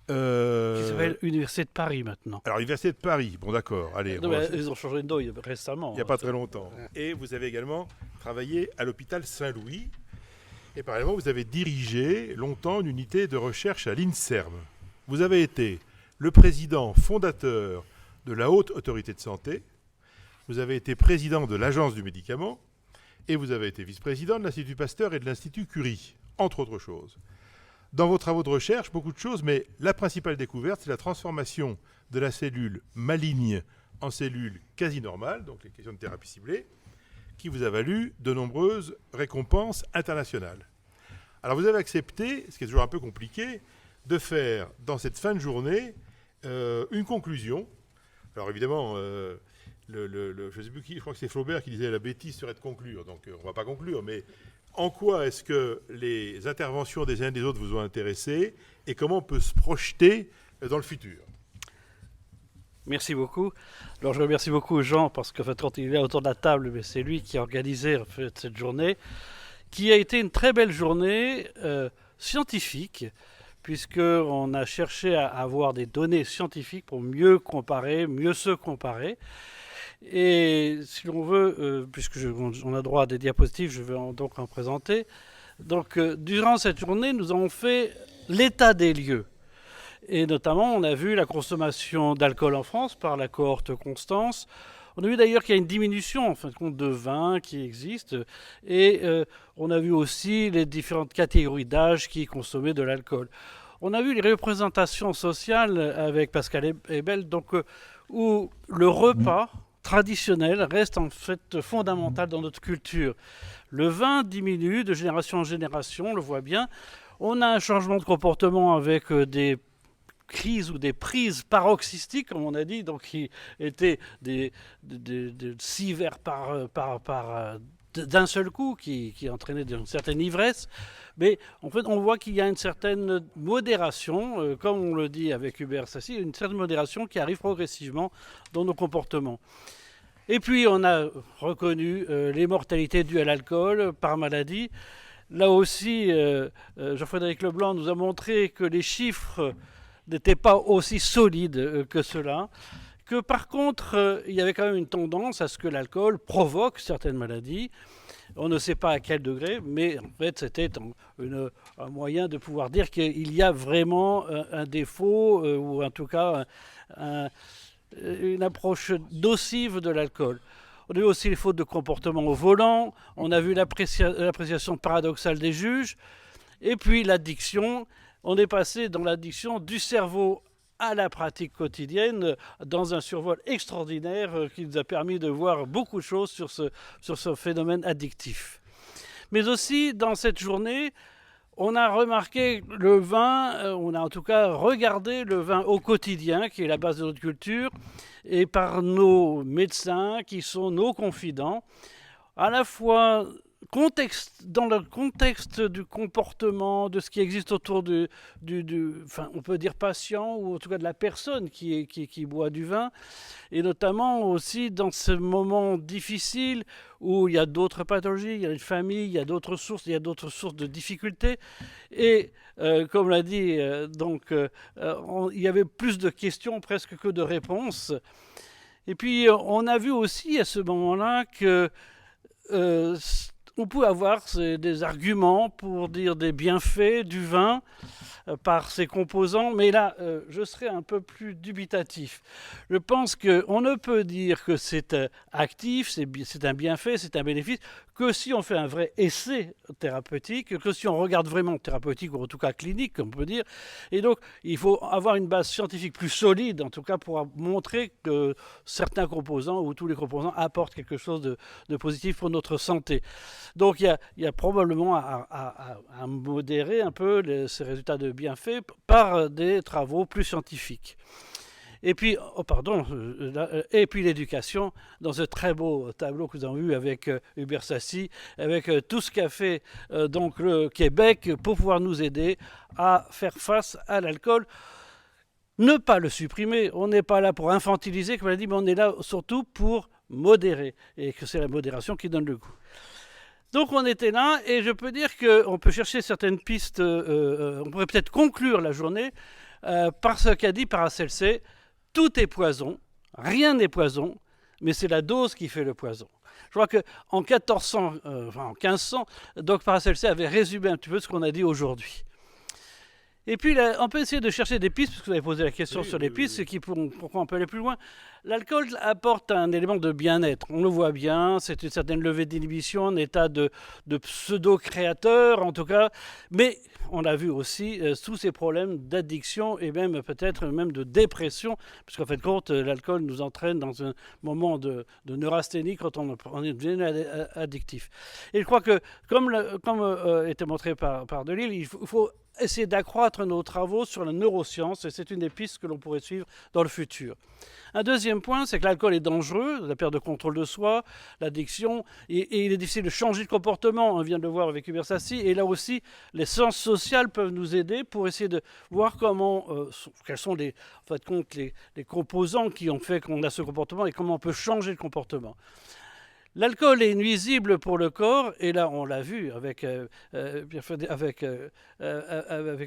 Qui s'appelle Université de Paris maintenant. Alors, Université de Paris, bon d'accord. Allez, ils ont changé de nom récemment. Il n'y a pas très longtemps. Et vous avez également travaillé à l'hôpital Saint-Louis. Et parallèlement, vous avez dirigé longtemps une unité de recherche à l'INSERM. Vous avez été le président fondateur de la Haute Autorité de Santé. Vous avez été président de l'Agence du médicament et vous avez été vice-président de l'Institut Pasteur et de l'Institut Curie, entre autres choses. Dans vos travaux de recherche, beaucoup de choses, mais la principale découverte, c'est la transformation de la cellule maligne en cellule quasi normale, donc les questions de thérapie ciblée, qui vous a valu de nombreuses récompenses internationales. Alors vous avez accepté, ce qui est toujours un peu compliqué, de faire dans cette fin de journée une conclusion. Alors évidemment, je ne sais plus qui, je crois que c'est Flaubert qui disait la bêtise serait de conclure. Donc on ne va pas conclure, mais en quoi est-ce que les interventions des uns et des autres vous ont intéressé et comment on peut se projeter dans le futur? Merci beaucoup. Alors je remercie beaucoup Jean parce que quand il est là autour de la table, mais c'est lui qui a organisé en fait, cette journée, qui a été une très belle journée scientifique, puisqu'on a cherché à avoir des données scientifiques pour mieux comparer, mieux se comparer. Et si l'on veut, on a droit à des diapositives, je vais donc en présenter. Donc durant cette journée, nous avons fait l'état des lieux. Et notamment, on a vu la consommation d'alcool en France par la cohorte Constance. On a vu d'ailleurs qu'il y a une diminution en fin de compte de vin qui existe. Et on a vu aussi les différentes catégories d'âge qui consommaient de l'alcool. On a vu les représentations sociales avec Pascal Ebel, donc, où le repas traditionnel reste en fait fondamental dans notre culture. Le vin diminue de génération en génération, on le voit bien. On a un changement de comportement avec des crises ou des prises paroxystiques, comme on a dit, donc qui étaient des 6 verres d'un seul coup, qui entraînaient une certaine ivresse. Mais en fait, on voit qu'il y a une certaine modération, comme on le dit avec Hubert Sassi, une certaine modération qui arrive progressivement dans nos comportements. Et puis, on a reconnu les mortalités dues à l'alcool par maladie. Là aussi, Jean-Frédéric Leblanc nous a montré que les chiffres n'étaient pas aussi solides que cela, que par contre, il y avait quand même une tendance à ce que l'alcool provoque certaines maladies. On ne sait pas à quel degré, mais en fait, c'était un moyen de pouvoir dire qu'il y a vraiment un défaut, ou en tout cas une approche nocive de l'alcool. On a vu aussi les fautes de comportement au volant, on a vu l'appréciation paradoxale des juges, et puis l'addiction. On est passé dans l'addiction du cerveau à la pratique quotidienne dans un survol extraordinaire qui nous a permis de voir beaucoup de choses sur ce phénomène addictif. Mais aussi, dans cette journée, on a remarqué le vin, on a en tout cas regardé le vin au quotidien, qui est la base de notre culture, et par nos médecins, qui sont nos confidents, à la fois dans le contexte du comportement, de ce qui existe autour on peut dire patient, ou en tout cas de la personne qui boit du vin, et notamment aussi dans ce moment difficile où il y a d'autres pathologies, il y a une famille, il y a d'autres sources de difficultés. Et comme l'a dit, il y avait plus de questions presque que de réponses. Et puis on a vu aussi à ce moment-là que on peut avoir des arguments pour dire des bienfaits du vin par ses composants, mais là, je serais un peu plus dubitatif. Je pense qu'on ne peut dire que c'est actif, c'est un bienfait, c'est un bénéfice, que si on fait un vrai essai thérapeutique, que si on regarde vraiment thérapeutique, ou en tout cas clinique, comme on peut dire. Et donc, il faut avoir une base scientifique plus solide, en tout cas pour montrer que certains composants, ou tous les composants, apportent quelque chose de positif pour notre santé. Donc, il y a probablement à modérer un peu ces résultats de bienfaits par des travaux plus scientifiques. Et puis, et puis l'éducation, dans ce très beau tableau que nous avons vu avec Hubert Sassi, avec tout ce qu'a fait donc le Québec pour pouvoir nous aider à faire face à l'alcool. Ne pas le supprimer, on n'est pas là pour infantiliser, comme on l'a dit, mais on est là surtout pour modérer, et que c'est la modération qui donne le goût. Donc on était là, et je peux dire qu'on peut chercher certaines pistes, on pourrait peut-être conclure la journée par ce qu'a dit Paracelse. Tout est poison, rien n'est poison, mais c'est la dose qui fait le poison. Je crois qu'en 1500, donc Paracelse avait résumé un petit peu ce qu'on a dit aujourd'hui. Et puis, on peut essayer de chercher des pistes, parce que vous avez posé la question sur les pistes, pourquoi on peut aller plus loin. L'alcool apporte un élément de bien-être. On le voit bien, c'est une certaine levée d'inhibition, un état de pseudo-créateur, en tout cas. Mais on a vu aussi tous ces problèmes d'addiction et même peut-être même de dépression, puisqu'en fait, compte, l'alcool nous entraîne dans un moment de neurasthénie quand on devient addictif. Et je crois que, comme était montré par Delille, il faut essayer d'accroître nos travaux sur la neuroscience, et c'est une des pistes que l'on pourrait suivre dans le futur. Un deuxième point, c'est que l'alcool est dangereux, la perte de contrôle de soi, l'addiction, et il est difficile de changer de comportement, on vient de le voir avec Hubert Sassi, et là aussi, les sciences sociales peuvent nous aider pour essayer de voir quels sont les composants qui ont fait qu'on a ce comportement et comment on peut changer le comportement. L'alcool est nuisible pour le corps, et là on l'a vu avec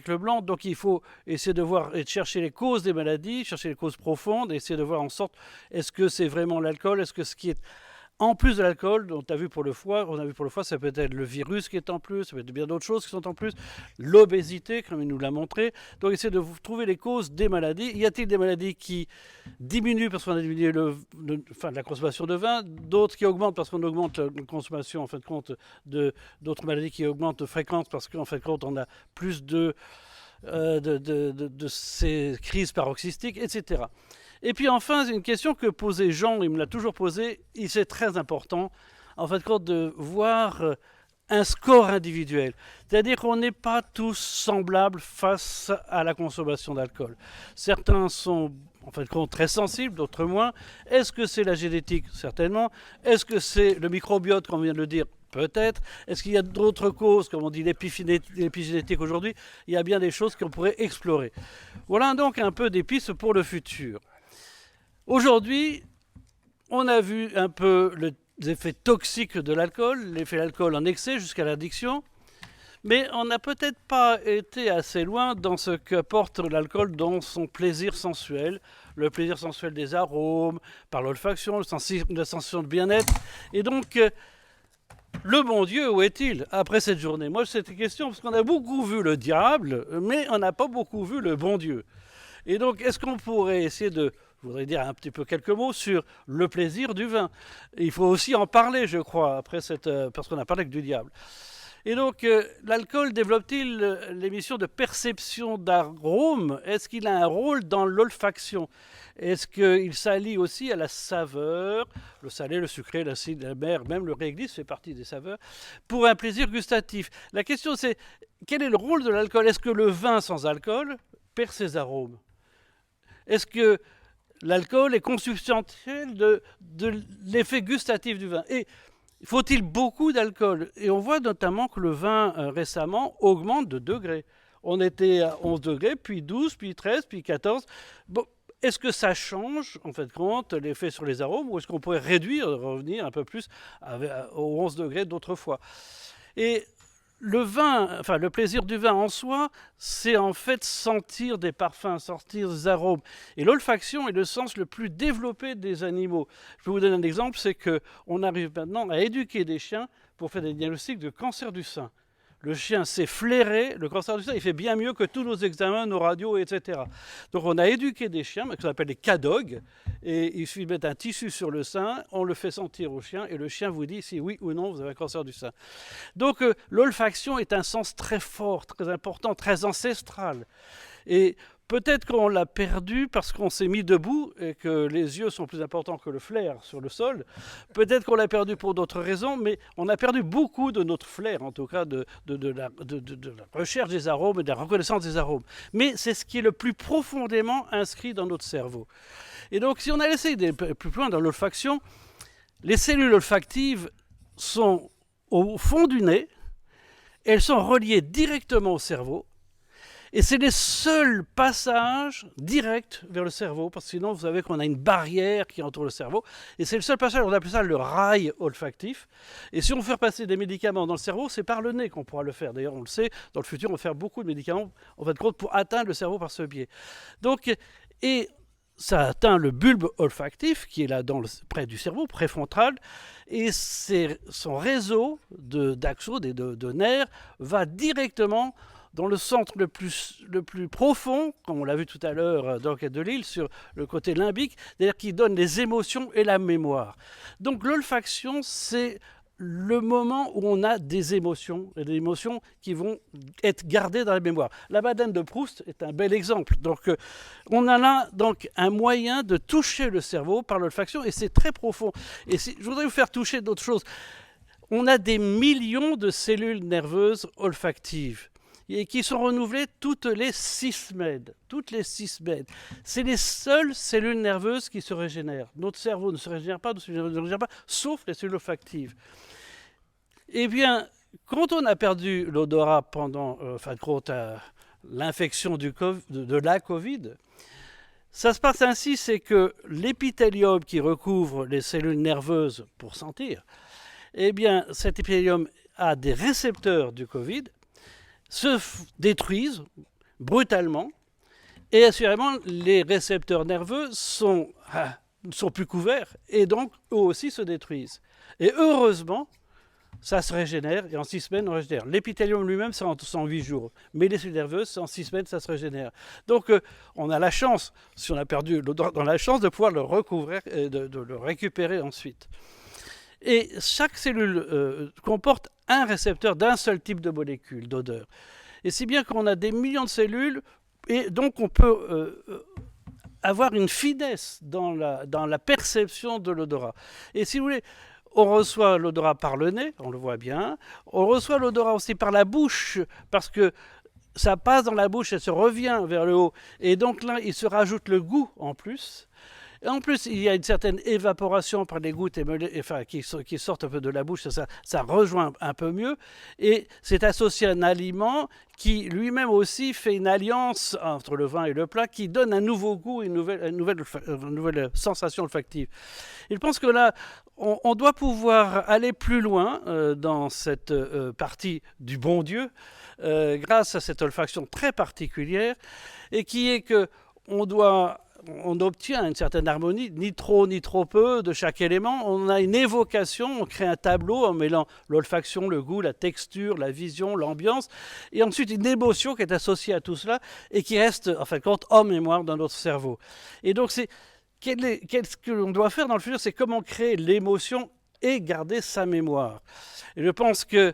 Leblanc, donc il faut essayer de voir et de chercher les causes des maladies, chercher les causes profondes, et essayer de voir en sorte, est-ce que c'est vraiment l'alcool, est-ce que ce qui est en plus de l'alcool, on a vu pour le foie, ça peut être le virus qui est en plus, ça peut être bien d'autres choses qui sont en plus, l'obésité, comme il nous l'a montré. Donc, essayez de trouver les causes des maladies. Y a-t-il des maladies qui diminuent parce qu'on a diminué la consommation de vin, d'autres qui augmentent parce qu'on augmente la consommation, en fin de compte, d'autres maladies qui augmentent de fréquence parce qu'en fin de compte, on a plus de ces crises paroxystiques, etc. Et puis enfin, c'est une question que posait Jean, il me l'a toujours posée, et c'est très important, en fait, de voir un score individuel. C'est-à-dire qu'on n'est pas tous semblables face à la consommation d'alcool. Certains sont, en fait, très sensibles, d'autres moins. Est-ce que c'est la génétique? Certainement. Est-ce que c'est le microbiote, comme on vient de le dire? Peut-être. Est-ce qu'il y a d'autres causes, comme on dit l'épigénétique aujourd'hui? Il y a bien des choses qu'on pourrait explorer. Voilà donc un peu des pistes pour le futur. Aujourd'hui, on a vu un peu les effets toxiques de l'alcool, l'effet de l'alcool en excès jusqu'à l'addiction, mais on n'a peut-être pas été assez loin dans ce qu'apporte l'alcool dans son plaisir sensuel, le plaisir sensuel des arômes, par l'olfaction, la sensation de bien-être. Et donc, le bon Dieu, où est-il après cette journée? Moi, c'est une question, parce qu'on a beaucoup vu le diable, mais on n'a pas beaucoup vu le bon Dieu. Et donc, est-ce qu'on pourrait essayer je voudrais dire un petit peu quelques mots sur le plaisir du vin. Il faut aussi en parler, je crois, parce qu'on a parlé que du diable. Et donc, l'alcool développe-t-il l'émission de perception d'arôme? Est-ce qu'il a un rôle dans l'olfaction? Est-ce qu'il s'allie aussi à la saveur? Le salé, le sucré, l'acide, la mer, même le réglisse fait partie des saveurs, pour un plaisir gustatif. La question, c'est, quel est le rôle de l'alcool? Est-ce que le vin sans alcool perd ses arômes? Est-ce que l'alcool est consubstantiel de l'effet gustatif du vin? Et faut-il beaucoup d'alcool? Et on voit notamment que le vin récemment augmente de degrés. On était à 11 degrés, puis 12, puis 13, puis 14. Bon, est-ce que ça change, en fait, compte l'effet sur les arômes, ou est-ce qu'on pourrait revenir un peu plus aux 11 degrés d'autrefois? Et le plaisir du vin en soi, c'est en fait sentir des parfums, sentir des arômes. Et l'olfaction est le sens le plus développé des animaux. Je vais vous donner un exemple, c'est qu'on arrive maintenant à éduquer des chiens pour faire des diagnostics de cancer du sein. Le chien sait flairer le cancer du sein, il fait bien mieux que tous nos examens, nos radios, etc. Donc on a éduqué des chiens, qu'on appelle les K-Dogs, et il suffit de mettre un tissu sur le sein, on le fait sentir au chien, et le chien vous dit si oui ou non vous avez un cancer du sein. Donc l'olfaction est un sens très fort, très important, très ancestral. Et peut-être qu'on l'a perdu parce qu'on s'est mis debout et que les yeux sont plus importants que le flair sur le sol. Peut-être qu'on l'a perdu pour d'autres raisons, mais on a perdu beaucoup de notre flair, en tout cas de la recherche des arômes et de la reconnaissance des arômes. Mais c'est ce qui est le plus profondément inscrit dans notre cerveau. Et donc, si on a laissé plus loin dans l'olfaction, les cellules olfactives sont au fond du nez, elles sont reliées directement au cerveau. Et c'est les seuls passages directs vers le cerveau, parce que sinon, vous savez qu'on a une barrière qui entoure le cerveau. Et c'est le seul passage, on appelle ça le rail olfactif. Et si on veut faire passer des médicaments dans le cerveau, c'est par le nez qu'on pourra le faire. D'ailleurs, on le sait, dans le futur, on va faire beaucoup de médicaments, en fin de compte, pour atteindre le cerveau par ce biais. Donc, et ça atteint le bulbe olfactif, qui est là près du cerveau, préfrontal, et son réseau d'axones et de nerfs va directement dans le centre le plus profond, comme on l'a vu tout à l'heure dans l'enquête de Lille, sur le côté limbique, c'est-à-dire qui donne les émotions et la mémoire. Donc l'olfaction, c'est le moment où on a des émotions, et des émotions qui vont être gardées dans la mémoire. La Madeleine de Proust est un bel exemple. Donc on a là donc un moyen de toucher le cerveau par l'olfaction, et c'est très profond. Et je voudrais vous faire toucher d'autres choses. On a des millions de cellules nerveuses olfactives. et qui sont renouvelées toutes les 6 semaines. Toutes les 6 semaines. C'est les seules cellules nerveuses qui se régénèrent. Notre cerveau ne se régénère pas, sauf les cellules olfactives. Eh bien, quand on a perdu l'odorat pendant l'infection de la Covid, ça se passe ainsi, c'est que l'épithélium qui recouvre les cellules nerveuses pour sentir, eh bien, cet épithélium a des récepteurs du Covid, se détruisent brutalement, et assurément, les récepteurs nerveux sont plus couverts, et donc, eux aussi se détruisent. Et heureusement, ça se régénère, et en 6 semaines, on régénère. L'épithélium lui-même, c'est en 8 jours. Mais les cellules nerveuses, en 6 semaines, ça se régénère. Donc, on a la chance, si on a perdu l'odorat, on a la chance de pouvoir le recouvrir et de le récupérer ensuite. Et chaque cellule comporte un récepteur d'un seul type de molécule d'odeur. Et si bien qu'on a des millions de cellules, et donc on peut avoir une finesse dans la perception de l'odorat. Et si vous voulez, on reçoit l'odorat par le nez, on le voit bien. On reçoit l'odorat aussi par la bouche, parce que ça passe dans la bouche et se revient vers le haut. Et donc là, il se rajoute le goût en plus. Et en plus, il y a une certaine évaporation par les gouttes qui sortent un peu de la bouche, ça rejoint un peu mieux. Et c'est associé à un aliment qui lui-même aussi fait une alliance entre le vin et le plat qui donne un nouveau goût, une nouvelle sensation olfactive. Et je pense que là, on doit pouvoir aller plus loin dans cette partie du bon Dieu, grâce à cette olfaction très particulière, et qui est que on obtient une certaine harmonie, ni trop ni trop peu de chaque élément. On a une évocation, on crée un tableau en mêlant l'olfaction, le goût, la texture, la vision, l'ambiance, et ensuite une émotion qui est associée à tout cela et qui reste, en fin de compte, en mémoire dans notre cerveau. Et donc, qu'est-ce que l'on doit faire dans le futur, c'est comment créer l'émotion et garder sa mémoire. Et je pense que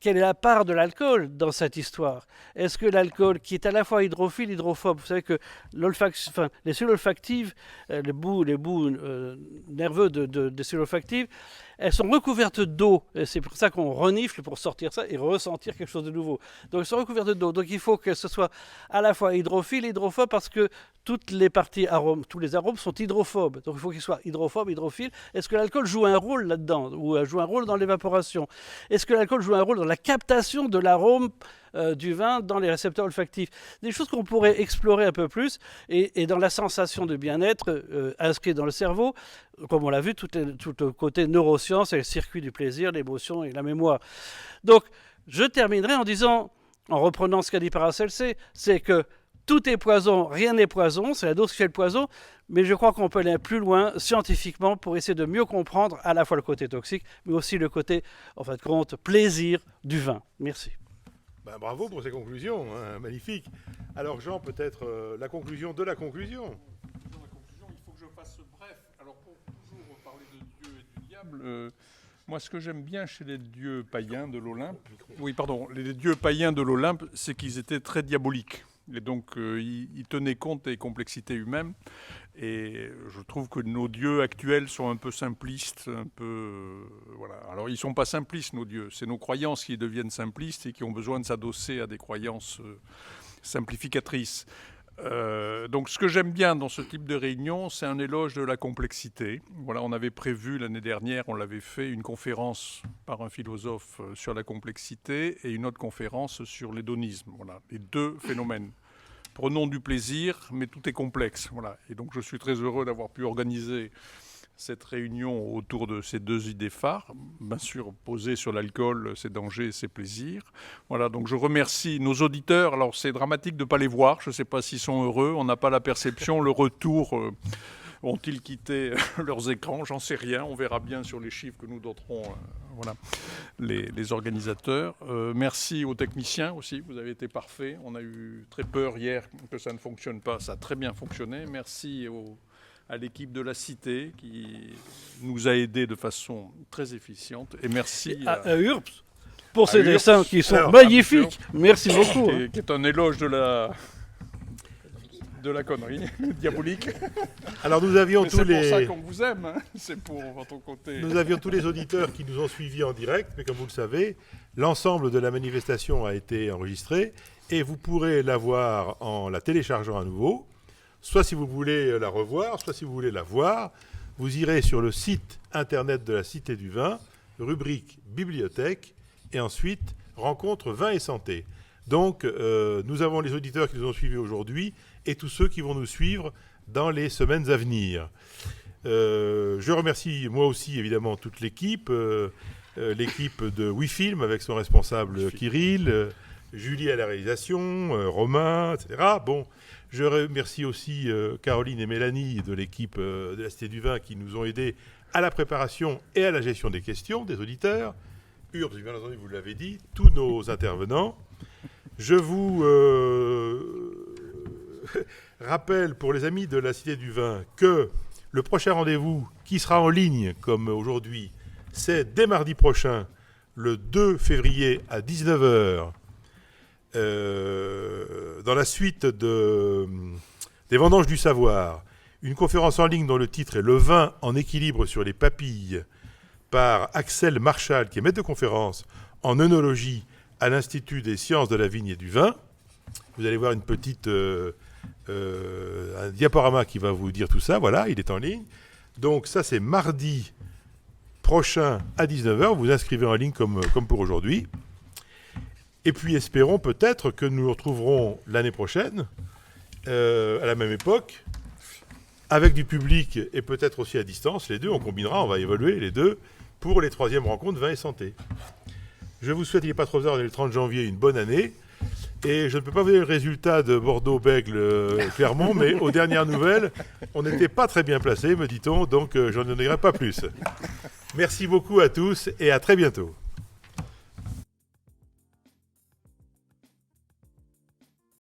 quelle est la part de l'alcool dans cette histoire? Est-ce que l'alcool, qui est à la fois hydrophile, hydrophobe, vous savez que les cellules olfactives, les bouts nerveux des cellules olfactives, elles sont recouvertes d'eau. Et c'est pour ça qu'on renifle pour sortir ça et ressentir quelque chose de nouveau. Donc elles sont recouvertes d'eau. Donc il faut que ce soit à la fois hydrophile, hydrophobe, parce que toutes les parties arômes, tous les arômes sont hydrophobes. Donc il faut qu'ils soient hydrophobes, hydrophiles. Est-ce que l'alcool joue un rôle là-dedans, ou joue un rôle dans l'évaporation? Est-ce que l'alcool joue un rôle dans la captation de l'arôme du vin dans les récepteurs olfactifs? Des choses qu'on pourrait explorer un peu plus, et dans la sensation de bien-être inscrite dans le cerveau, comme on l'a vu, tout le côté neurosciences et le circuit du plaisir, l'émotion et la mémoire. Donc, je terminerai en reprenant ce qu'a dit Paracelsus, c'est que tout est poison, rien n'est poison, c'est la dose qui fait le poison, mais je crois qu'on peut aller plus loin scientifiquement pour essayer de mieux comprendre à la fois le côté toxique, mais aussi le côté, en fin de compte, plaisir du vin. Merci. Ben, bravo pour ces conclusions, hein, magnifique. Alors Jean, peut-être la conclusion de la conclusion. Il faut que je fasse bref. Alors pour toujours parler de Dieu et du diable, moi ce que j'aime bien chez les dieux païens de l'Olympe, les dieux païens de l'Olympe, c'est qu'ils étaient très diaboliques. Et donc, ils tenaient compte des complexités humaines. Et je trouve que nos dieux actuels sont un peu simplistes, voilà. Alors, ils ne sont pas simplistes, nos dieux. C'est nos croyances qui deviennent simplistes et qui ont besoin de s'adosser à des croyances simplificatrices. Donc, ce que j'aime bien dans ce type de réunion, c'est un éloge de la complexité. Voilà, on avait prévu l'année dernière, on l'avait fait, une conférence par un philosophe sur la complexité et une autre conférence sur l'hédonisme. Voilà, les deux phénomènes. Prenons du plaisir, mais tout est complexe. Voilà. Et donc, je suis très heureux d'avoir pu organiser cette réunion autour de ces deux idées phares, bien sûr posées sur l'alcool, ses dangers et ses plaisirs. Voilà, donc je remercie nos auditeurs. Alors c'est dramatique de ne pas les voir, je ne sais pas s'ils sont heureux, on n'a pas la perception, le retour, ont-ils quitté leurs écrans, j'en sais rien, on verra bien sur les chiffres que nous donnerons voilà, les organisateurs. Merci aux techniciens aussi, vous avez été parfaits, on a eu très peur hier que ça ne fonctionne pas, ça a très bien fonctionné. Merci à l'équipe de la Cité qui nous a aidés de façon très efficiente. Et merci à URPS pour ces dessins qui sont magnifiques. Merci beaucoup. Qui est un éloge de la de la connerie diabolique. Alors nous avions Mais tous les... C'est pour ça qu'on vous aime, hein. C'est pour votre côté. Nous avions tous les auditeurs qui nous ont suivis en direct, mais comme vous le savez, l'ensemble de la manifestation a été enregistré et vous pourrez la voir en la téléchargeant à nouveau. Soit si vous voulez la revoir, soit si vous voulez la voir, vous irez sur le site internet de la Cité du Vin, rubrique bibliothèque, et ensuite rencontre vin et santé. Donc nous avons les auditeurs qui nous ont suivis aujourd'hui et tous ceux qui vont nous suivre dans les semaines à venir. Je remercie moi aussi évidemment toute l'équipe, l'équipe de WeFilm avec son responsable Kirill, Julie à la réalisation, Romain, etc. Bon, je remercie aussi Caroline et Mélanie de l'équipe de la Cité du Vin qui nous ont aidés à la préparation et à la gestion des questions des auditeurs. Urbs, bien entendu, vous l'avez dit, tous nos intervenants. Je vous rappelle pour les amis de la Cité du Vin que le prochain rendez-vous qui sera en ligne comme aujourd'hui, c'est dès mardi prochain, le 2 février à 19h, dans la suite des Vendanges du Savoir, une conférence en ligne dont le titre est « Le vin en équilibre sur les papilles » par Axel Marchal, qui est maître de conférence en œnologie à l'Institut des sciences de la vigne et du vin. Vous allez voir une petite un diaporama qui va vous dire tout ça. Voilà, il est en ligne. Donc ça, c'est mardi prochain à 19h. Vous vous inscrivez en ligne comme pour aujourd'hui. Et puis espérons peut-être que nous nous retrouverons l'année prochaine, à la même époque, avec du public et peut-être aussi à distance. Les deux, on combinera, on va évaluer les deux pour les 3e rencontres vin et santé. Je vous souhaite, il n'est pas trop tard, on est le 30 janvier, une bonne année. Et je ne peux pas vous donner le résultat de Bordeaux-Bègles-Clermont, mais aux dernières nouvelles, on n'était pas très bien placés, me dit-on, donc je n'en dirai pas plus. Merci beaucoup à tous et à très bientôt.